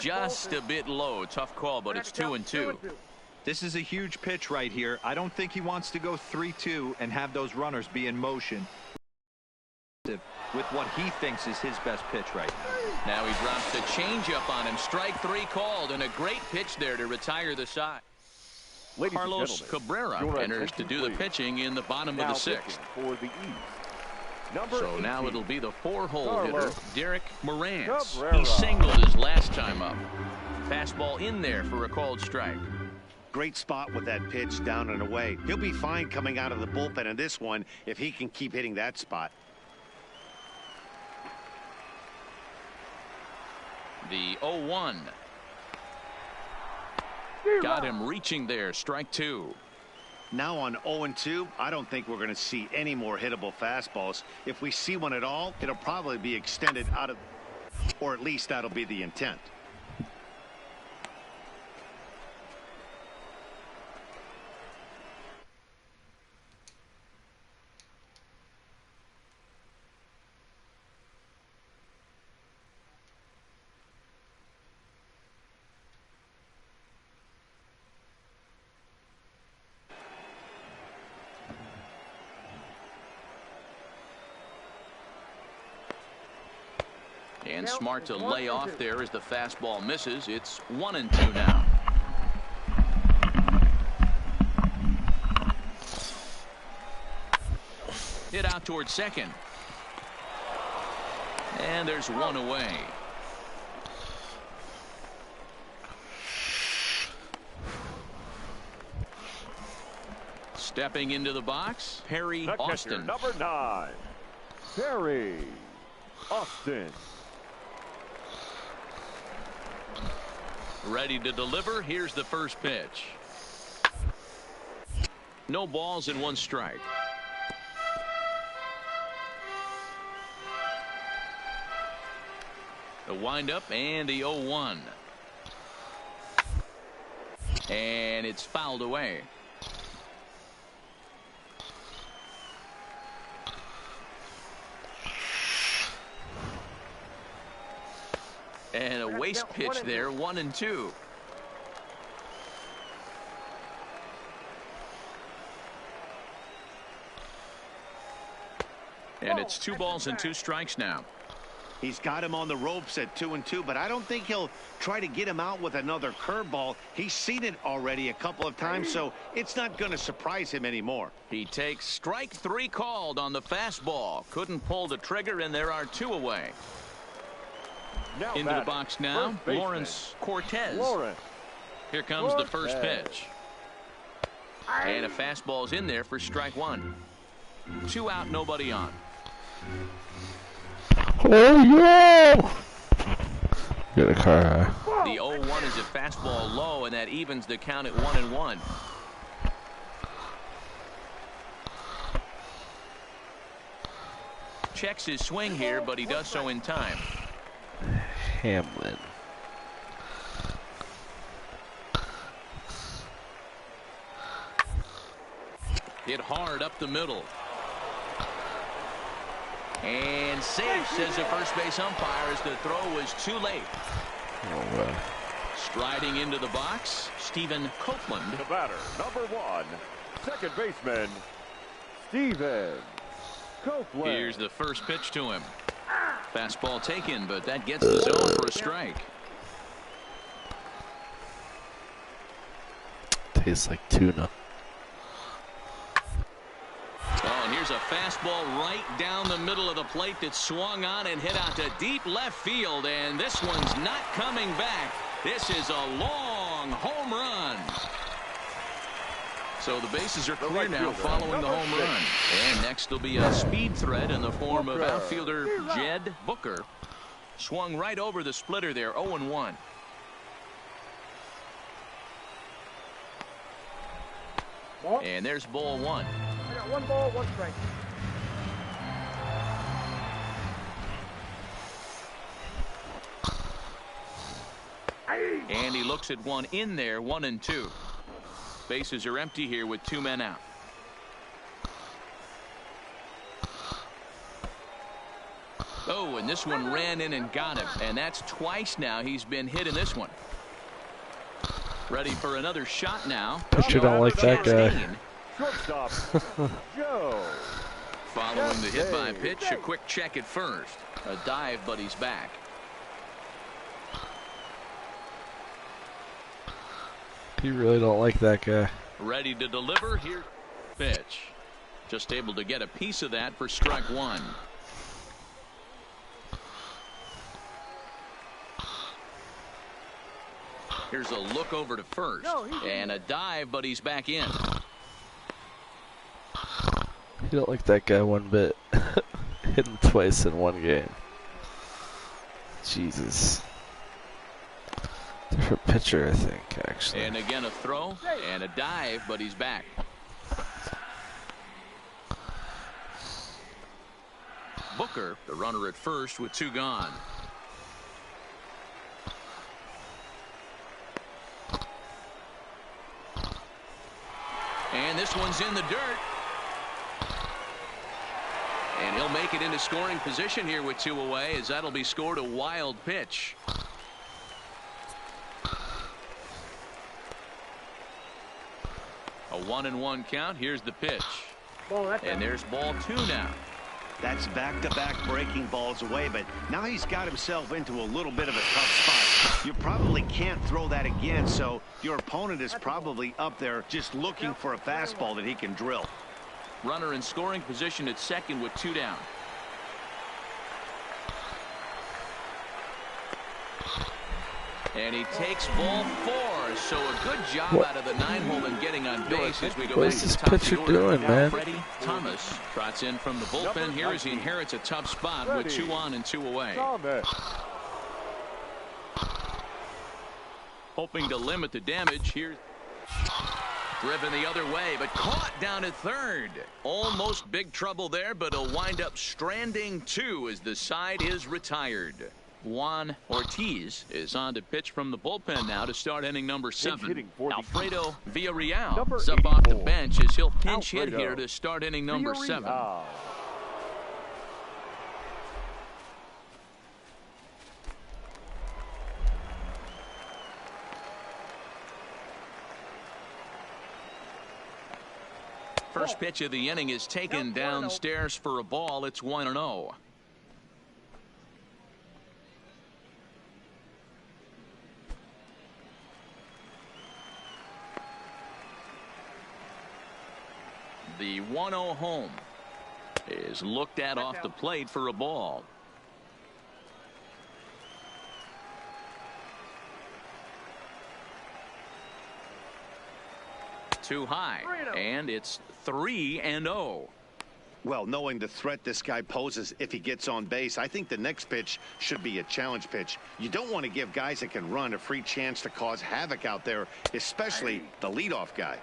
Just a bit low. Tough call, but it's 2-2. This is a huge pitch right here. I don't think he wants to go 3-2 and have those runners be in motion with what he thinks is his best pitch right now. Now he drops the changeup on him. Strike three called, and a great pitch there to retire the side. Carlos Cabrera enters to do the pitching in the bottom of the sixth. For the East, so now it'll be the four-hole hitter, Derek Morantz. Cabrera. He singled his last time up. Fastball in there for a called strike. Great spot with that pitch down and away. He'll be fine coming out of the bullpen in this one if he can keep hitting that spot. The 0-1. Got him reaching there. Strike two. Now on 0-2, I don't think we're going to see any more hittable fastballs. If we see one at all, it'll probably be extended out of, or at least that'll be the intent. And smart to lay off there as the fastball misses. It's 1-2 now. Hit out towards second. And there's one away. Stepping into the box, Harry Austin. Number 9, Harry Austin. Ready to deliver. Here's the first pitch. No balls and one strike. The windup and the 0-1. And it's fouled away. And a waste pitch there, 1-2. And it's 2 balls and 2 strikes now. He's got him on the ropes at 2-2, but I don't think he'll try to get him out with another curveball. He's seen it already a couple of times, so it's not going to surprise him anymore. He takes strike 3 called on the fastball. Couldn't pull the trigger, and there are 2 away. Now Into the box now, Lawrence Cortez. Here comes the first pitch. And a fastball's in there for strike 1. 2 out, nobody on. Oh, yeah! Get a car. The 0-1 is a fastball low, and that evens the count at 1-1. Checks his swing here, but he does so in time. Hamlin. Hit hard up the middle. And safe, says the first base umpire, as the throw was too late. Oh, wow. Striding into the box, Stephen Copeland. The batter, number 1, second baseman, Stephen Copeland. Here's the first pitch to him. Fastball taken, but that gets the zone for a strike. Tastes like tuna. Oh, and here's a fastball right down the middle of the plate that swung on and hit out to deep left field, and this one's not coming back. This is a long home run. So the bases are clear now following the home run. And next will be a speed threat in the form of outfielder Jed Booker. Swung right over the splitter there, 0-1. And there's ball 1. I got 1 ball, 1 strike. And he looks at one in there, 1-2. Bases are empty here with 2 men out. Oh, and this one ran in and got him. And that's twice now he's been hit in this one. Ready for another shot now. But you don't like that guy. Shortstop, Joe. Following the hit by pitch, a quick check at first. A dive, but he's back. You really don't like that guy. Ready to deliver. Here, pitch. Just able to get a piece of that for strike 1. Here's a look over to first. And a dive, but he's back in. You don't like that guy one bit. Hit him twice in 1 game. Jesus. Different pitcher, I think, actually. And again a throw and a dive, but he's back. Booker, the runner at first with 2 gone. And this one's in the dirt. And he'll make it into scoring position here with 2 away, as that'll be scored a wild pitch. A 1-1 count. Here's the pitch. And there's ball 2 now. That's back-to-back breaking balls away, but now he's got himself into a little bit of a tough spot. You probably can't throw that again, so your opponent is probably up there just looking for a fastball that he can drill. Runner in scoring position at second with 2 down. And he takes ball 4, so a good job out of the 9-hole in getting on base as we go back to the top of the order. Doing, man? Freddie Thomas trots in from the bullpen here as he inherits a tough spot with 2 on and 2 away. hoping to limit the damage here. Driven the other way, but caught down at third. Almost big trouble there, but he'll wind up stranding two as the side is retired. Juan Ortiz is on to pitch from the bullpen now to start inning number 7. Alfredo Villarreal is up off the bench as he'll pinch hit here to start inning number 7. First pitch of the inning is taken downstairs for a ball. It's 1-0. The 1-0 home is looked at off the plate for a ball. Too high, and it's 3-0. Well, knowing the threat this guy poses if he gets on base, I think the next pitch should be a challenge pitch. You don't want to give guys that can run a free chance to cause havoc out there, especially the leadoff guy.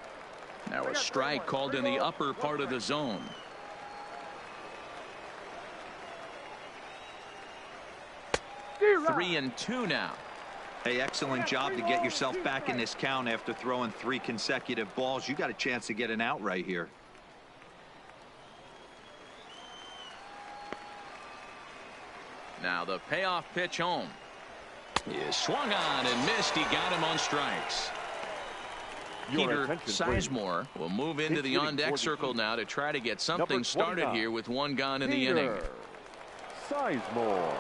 Now a strike called in the upper part of the zone. Three and two now. Hey, excellent job to get yourself back in this count after throwing 3 consecutive balls. You got a chance to get an out right here. Now the payoff pitch home is swung on and missed. He got him on strikes. Peter Sizemore will move into the on-deck circle now to try to get something started here with 1 gone in the inning. Sizemore.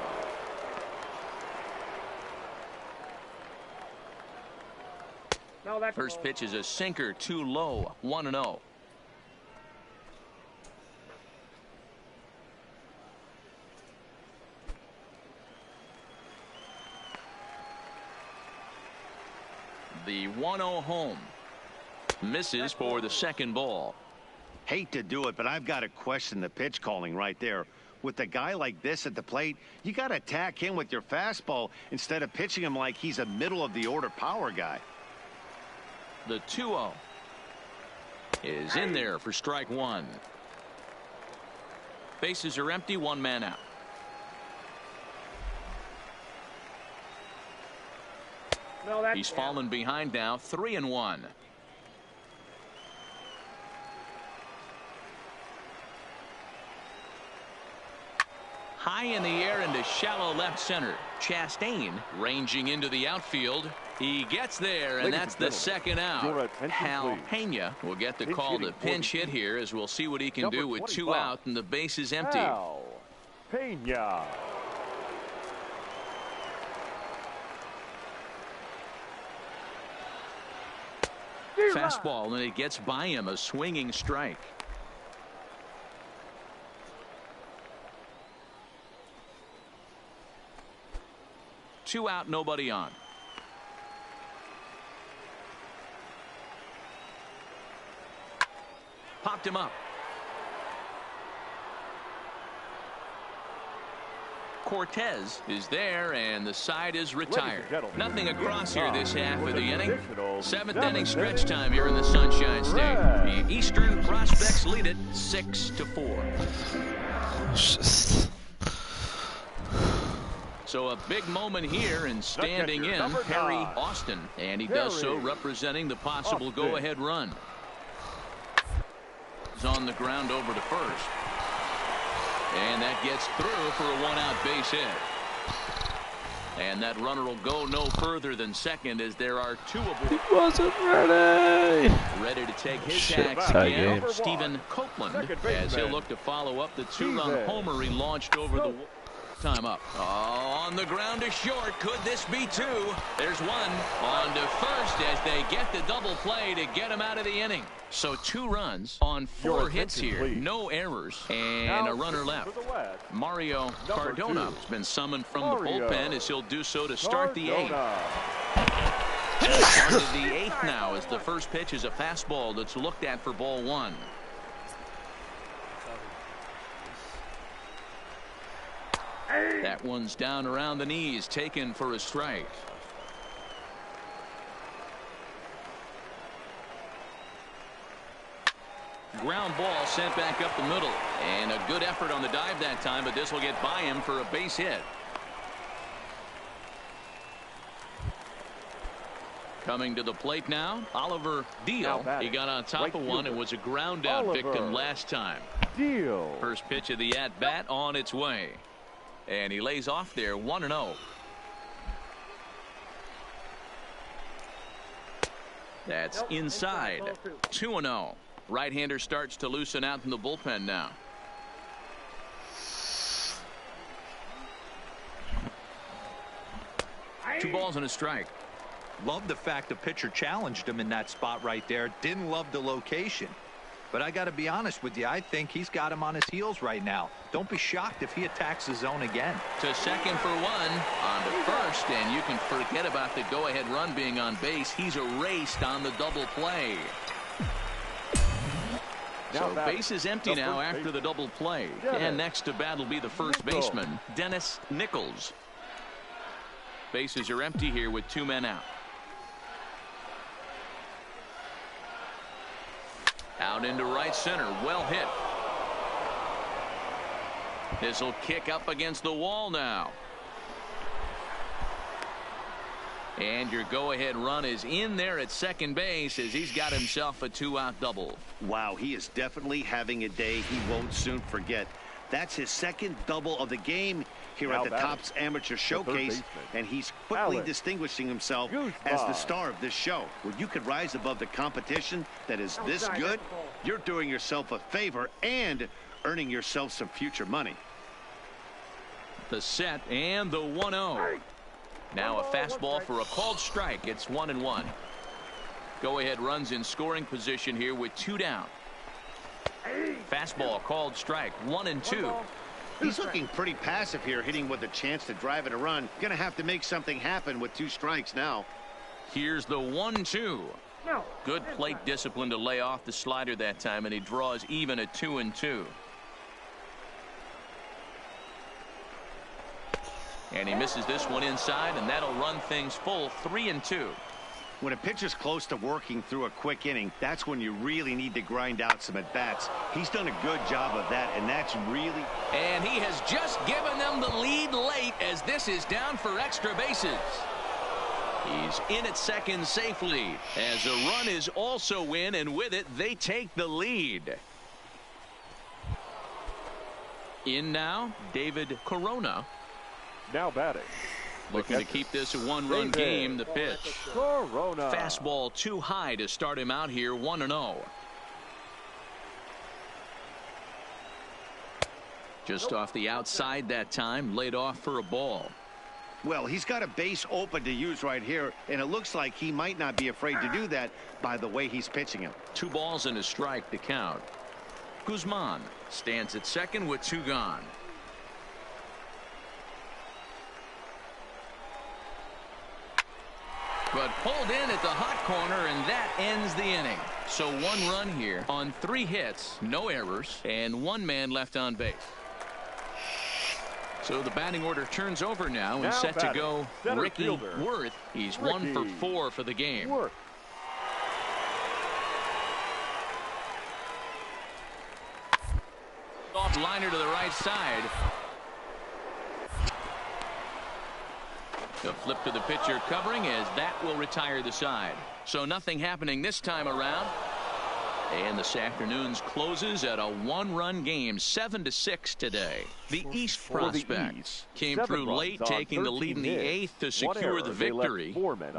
First pitch is a sinker, too low, 1-0. The 1-0 home misses for the second ball. Hate to do it, but I've got to question the pitch calling right there. With a guy like this at the plate, you got to attack him with your fastball instead of pitching him like he's a middle of the order power guy. The 2-0 is in there for strike 1. Bases are empty, 1 man out. He's fallen behind now, 3-1. High in the air into shallow left center. Chastain ranging into the outfield. He gets there, and that's the second out. Hal Pena will get the call to pinch hit here, as we'll see what he can do with 2 out and the base is empty. Hal Pena. Fastball, and it gets by him, a swinging strike. Two out, nobody on. Popped him up. Cortez is there, and the side is retired. Nothing across here this half of the inning. 7th inning stretch time here in the Sunshine State. The Eastern Prospects lead it 6-4. So a big moment here, and standing in Perry Austin, and he does so representing the possible go-ahead run. He's on the ground over to first. And that gets through for a 1-out base hit. And that runner will go no further than second, as there are 2 aboard. He wasn't ready. Ready to take his tax again, Stephen Copeland, as he'll look to follow up the 2-run homer he launched over the time up. Oh, on the ground to short. Could this be 2? There's 1 on to first as they get the double play to get him out of the inning. So 2 runs on 4 hits here, no errors, and a runner left. Mario Cardona has been summoned from the bullpen, as he'll do so to start the 8th. On to the 8th now, as the first pitch is a fastball that's looked at for ball 1. That one's down around the knees, taken for a strike. Ground ball sent back up the middle. And a good effort on the dive that time, but this will get by him for a base hit. Coming to the plate now, Oliver Deal. He got on top of one and was a ground out victim last time. Deal. First pitch of the at-bat on its way. And he lays off there 1-0. That's inside. 2-0. Right-hander starts to loosen out in the bullpen now. Two balls and a strike. Love the fact the pitcher challenged him in that spot right there. Didn't love the location. But I got to be honest with you, I think he's got him on his heels right now. Don't be shocked if he attacks the zone again. To second for one, on to first, and you can forget about the go-ahead run being on base. He's erased on the double play. So base is empty now after the double play. And next to bat will be the first baseman, Dennis Nichols. Bases are empty here with 2 men out. Out into right center. Well hit. This will kick up against the wall now. And your go-ahead run is in there at second base as he's got himself a 2-out double. Wow, he is definitely having a day he won't soon forget. That's his second double of the game here at the Topps Amateur Showcase, and he's quickly distinguishing himself as the star of this show. When you could rise above the competition that is this good, you're doing yourself a favor and earning yourself some future money. The set and the 1-0. Now a fastball for a called strike. It's 1-1. Go-ahead runs in scoring position here with 2 down. Fastball called strike. 1-2. He's looking pretty passive here, hitting with a chance to drive it a run. Gonna have to make something happen with 2 strikes now. Here's the 1-2. Good plate discipline to lay off the slider that time, and he draws even at 2-2. And he misses this one inside, and that'll run things full 3-2. When a pitcher's close to working through a quick inning, that's when you really need to grind out some at-bats. He's done a good job of that, and that's really... And he has just given them the lead late as this is down for extra bases. He's in at second safely as a run is also in, and with it, they take the lead. In now, David Corona. Now batting. Looking to keep this a 1-run game. The pitch. Corona. Fastball too high to start him out here. 1-0. Just off the outside that time. Laid off for a ball. Well, he's got a base open to use right here, and it looks like he might not be afraid to do that by the way he's pitching him. 2 balls and a strike to count. Guzman stands at second with 2 gone. But pulled in at the hot corner, and that ends the inning. So 1 run here on 3 hits, no errors, and 1 man left on base. So the batting order turns over now and set to go Ricky Worth. He's 1 for 4 for the game. Off liner to the right side. The flip to the pitcher covering as that will retire the side. So nothing happening this time around. And this afternoon's closes at a 1-run game, 7-6 today. The East prospect came through late, taking the lead in the 8th to secure the victory.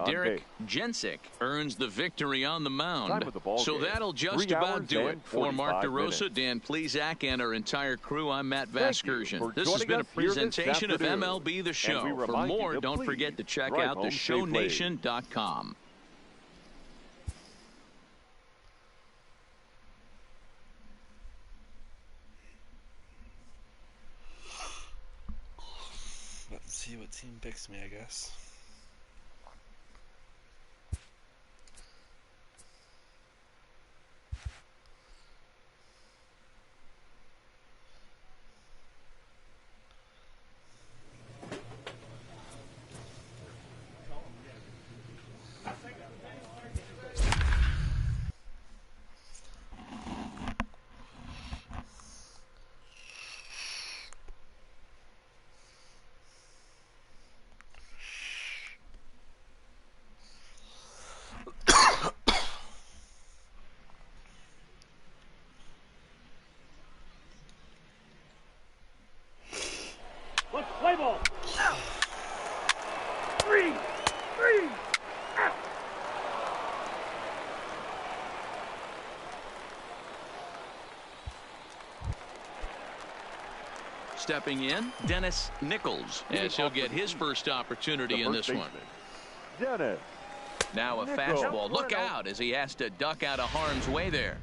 Derek Jensick earns the victory on the mound. So that'll just about do it. For Mark DeRosa, Dan Plesac, and our entire crew, I'm Matt Vasgersian. This has been a presentation of MLB The Show. For more, don't forget to check out theshownation.com. See what team picks me, I guess. stepping in, Dennis Nichols, as he'll get his first opportunity in this one. Dennis. Now a fastball. Look out as he has to duck out of harm's way there.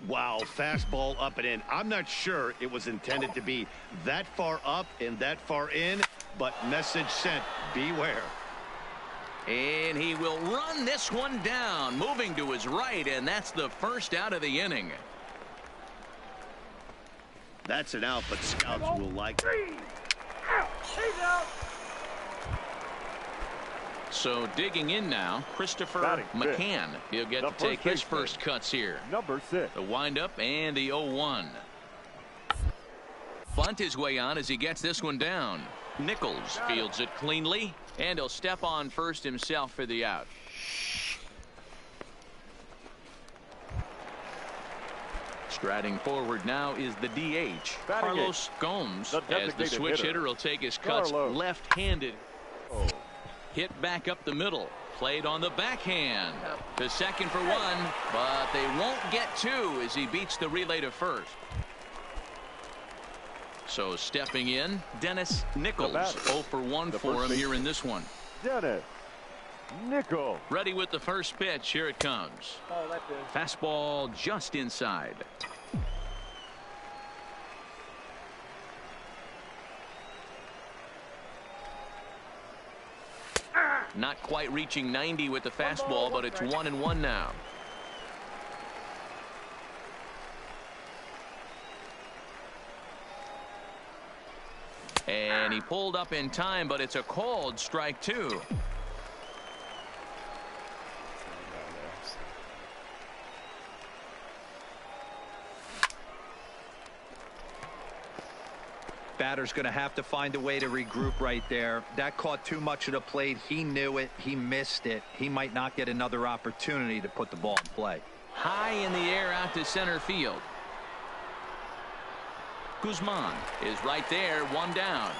Wow, fastball up and in. I'm not sure it was intended to be that far up and that far in, but message sent, beware. And he will run this one down, moving to his right, and that's the first out of the inning. That's an out, but scouts will like it. He's out. So digging in now, Christopher McCann. He'll get to take his first cuts here. Number 6. The windup and the 0-1. Bunt his way on as he gets this one down. Nichols fields it cleanly, and he'll step on first himself for the out. Striding forward now is the DH, Carlos Gomes, as the switch hitter will take his cuts left-handed. Hit back up the middle. Played on the backhand. To second for one, but they won't get two as he beats the relay to first. So stepping in, Dennis Nichols. 0 for 1 for him here in this one. Dennis Nichols. Ready with the first pitch. Here it comes. Oh, that's it. Fastball just inside. Not quite reaching 90 with the fastball, but it's 1-1 now. And he pulled up in time, but it's a called strike 2. Batter's going to have to find a way to regroup right there. That caught too much of the plate. He knew it. He missed it. He might not get another opportunity to put the ball in play. High in the air out to center field. Guzman is right there, one down.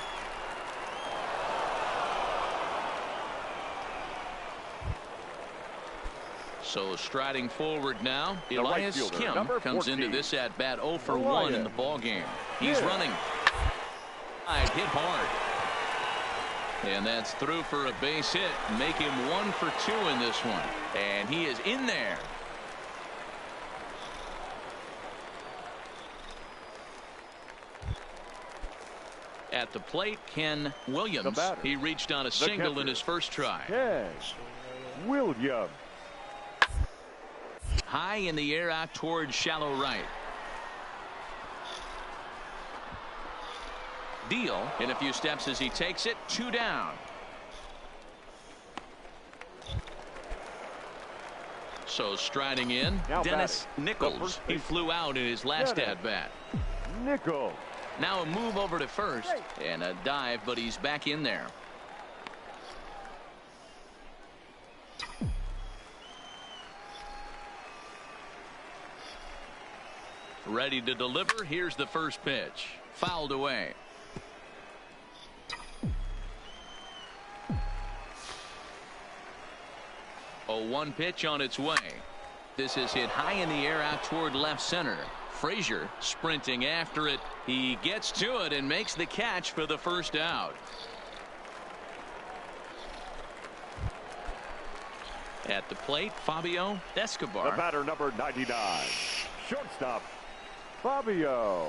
So striding forward now, Elias Kim comes into this at bat 0 for 1 in the ball game. He's running. Hit hard. And that's through for a base hit. Make him 1 for 2 in this one. And he is in there. At the plate, Ken Williams. He reached on a single in his first try. Ken Williams. High in the air out towards shallow right. Deal in a few steps as he takes it. 2 down. So striding in, now Dennis Nichols. He flew out in his last at bat. Nichols. Now a move over to first and a dive, but he's back in there. Ready to deliver. Here's the first pitch. Fouled away. A 1 pitch on its way. This is hit high in the air out toward left center. Frazier sprinting after it. He gets to it and makes the catch for the first out. At the plate, Fabio Escobar. The batter, number 99. Shortstop, Fabio.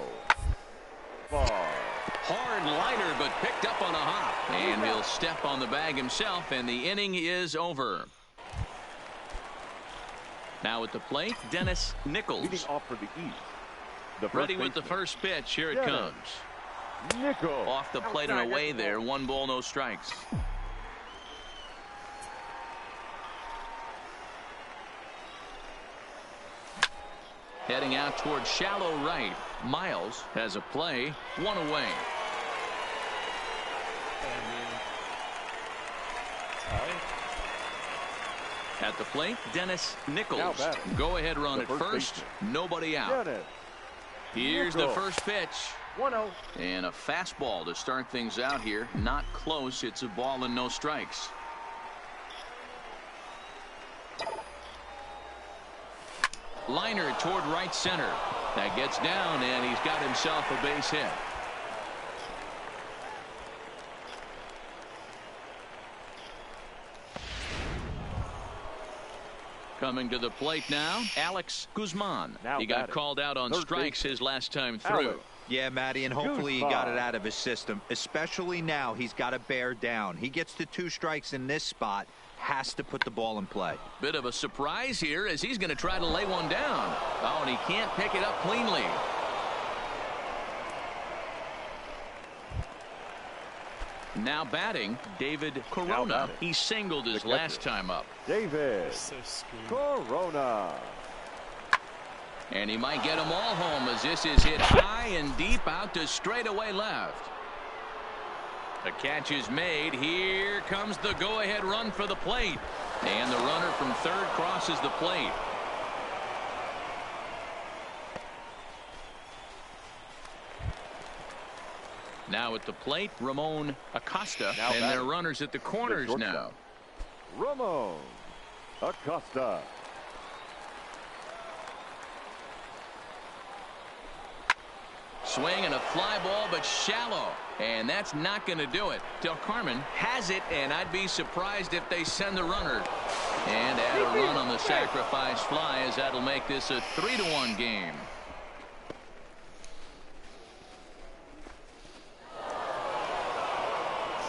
Hard liner, but picked up on a hop. And he'll step on the bag himself, and the inning is over. Now at the plate, Dennis Nichols. Leading off for the East. Ready with the first pitch. Here it comes. Nichols. Off the plate and away there. 1 ball, no strikes. Heading out towards shallow right. Miles has a play. 1 away. At the plate, Dennis Nichols. Go ahead run at first. Nobody out. Here's the first pitch. 1-0. And a fastball to start things out here. Not close. It's a ball and no strikes. Liner toward right center. That gets down, and he's got himself a base hit. Coming to the plate now, Alex Guzman. Now He got batting. called out on Third strikes base. his last time through. Alex. Yeah, Matty, and hopefully he got it out of his system. Especially now, he's got to bear down. He gets to 2 strikes in this spot, has to put the ball in play. Bit of a surprise here as he's going to try to lay one down. Oh, and he can't pick it up cleanly. Now batting, David Corona. He singled his last time up. David So screwed. Corona. And he might get them all home as this is hit high and deep out to straightaway left. The catch is made. Here comes the go-ahead run for the plate. And the runner from third crosses the plate. Now at the plate, Ramon Acosta. Now And batting. their runners at the corners The now. shortstop. Ramon Acosta. Swing and a fly ball, but shallow. And that's not going to do it. Del Carmen has it, and I'd be surprised if they send the runner. And add a run on the sacrifice fly, as that'll make this a 3-1 game.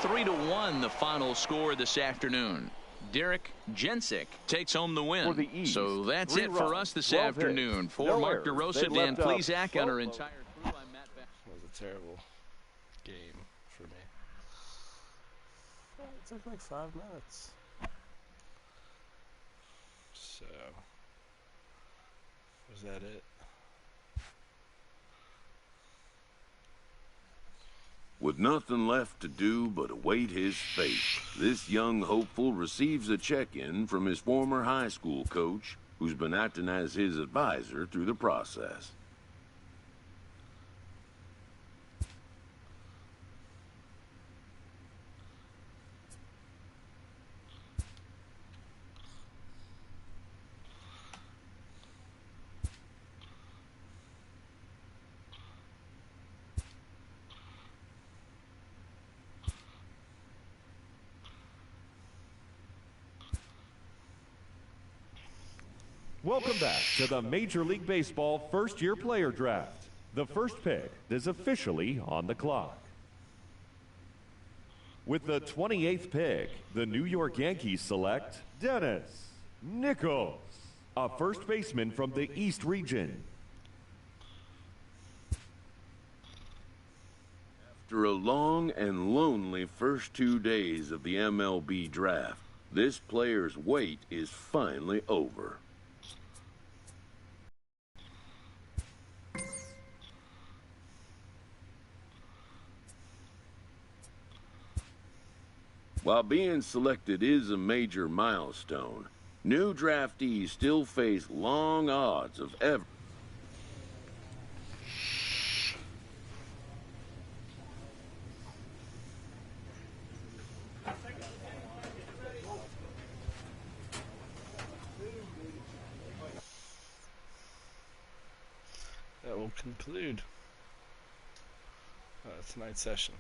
Three to 1, the final score this afternoon. Derek Jensick takes home the win. For the East, So that's 3 it for runs, us this 12 hits, afternoon. For no Mark errors. DeRosa, They Dan left up Plesac, and our both entire crew, I'm Matt Beck. That was a terrible game for me. It took like 5 minutes. So, was that it? With nothing left to do but await his fate, this young hopeful receives a check-in from his former high school coach, who's been acting as his advisor through the process. Welcome back to the Major League Baseball first-year player draft. The first pick is officially on the clock. With the 28th pick, the New York Yankees select Dennis Nichols, a first baseman from the East region. After a long and lonely first 2 days of the MLB draft, this player's wait is finally over. While being selected is a major milestone, new draftees still face long odds of ever. That will conclude tonight's session.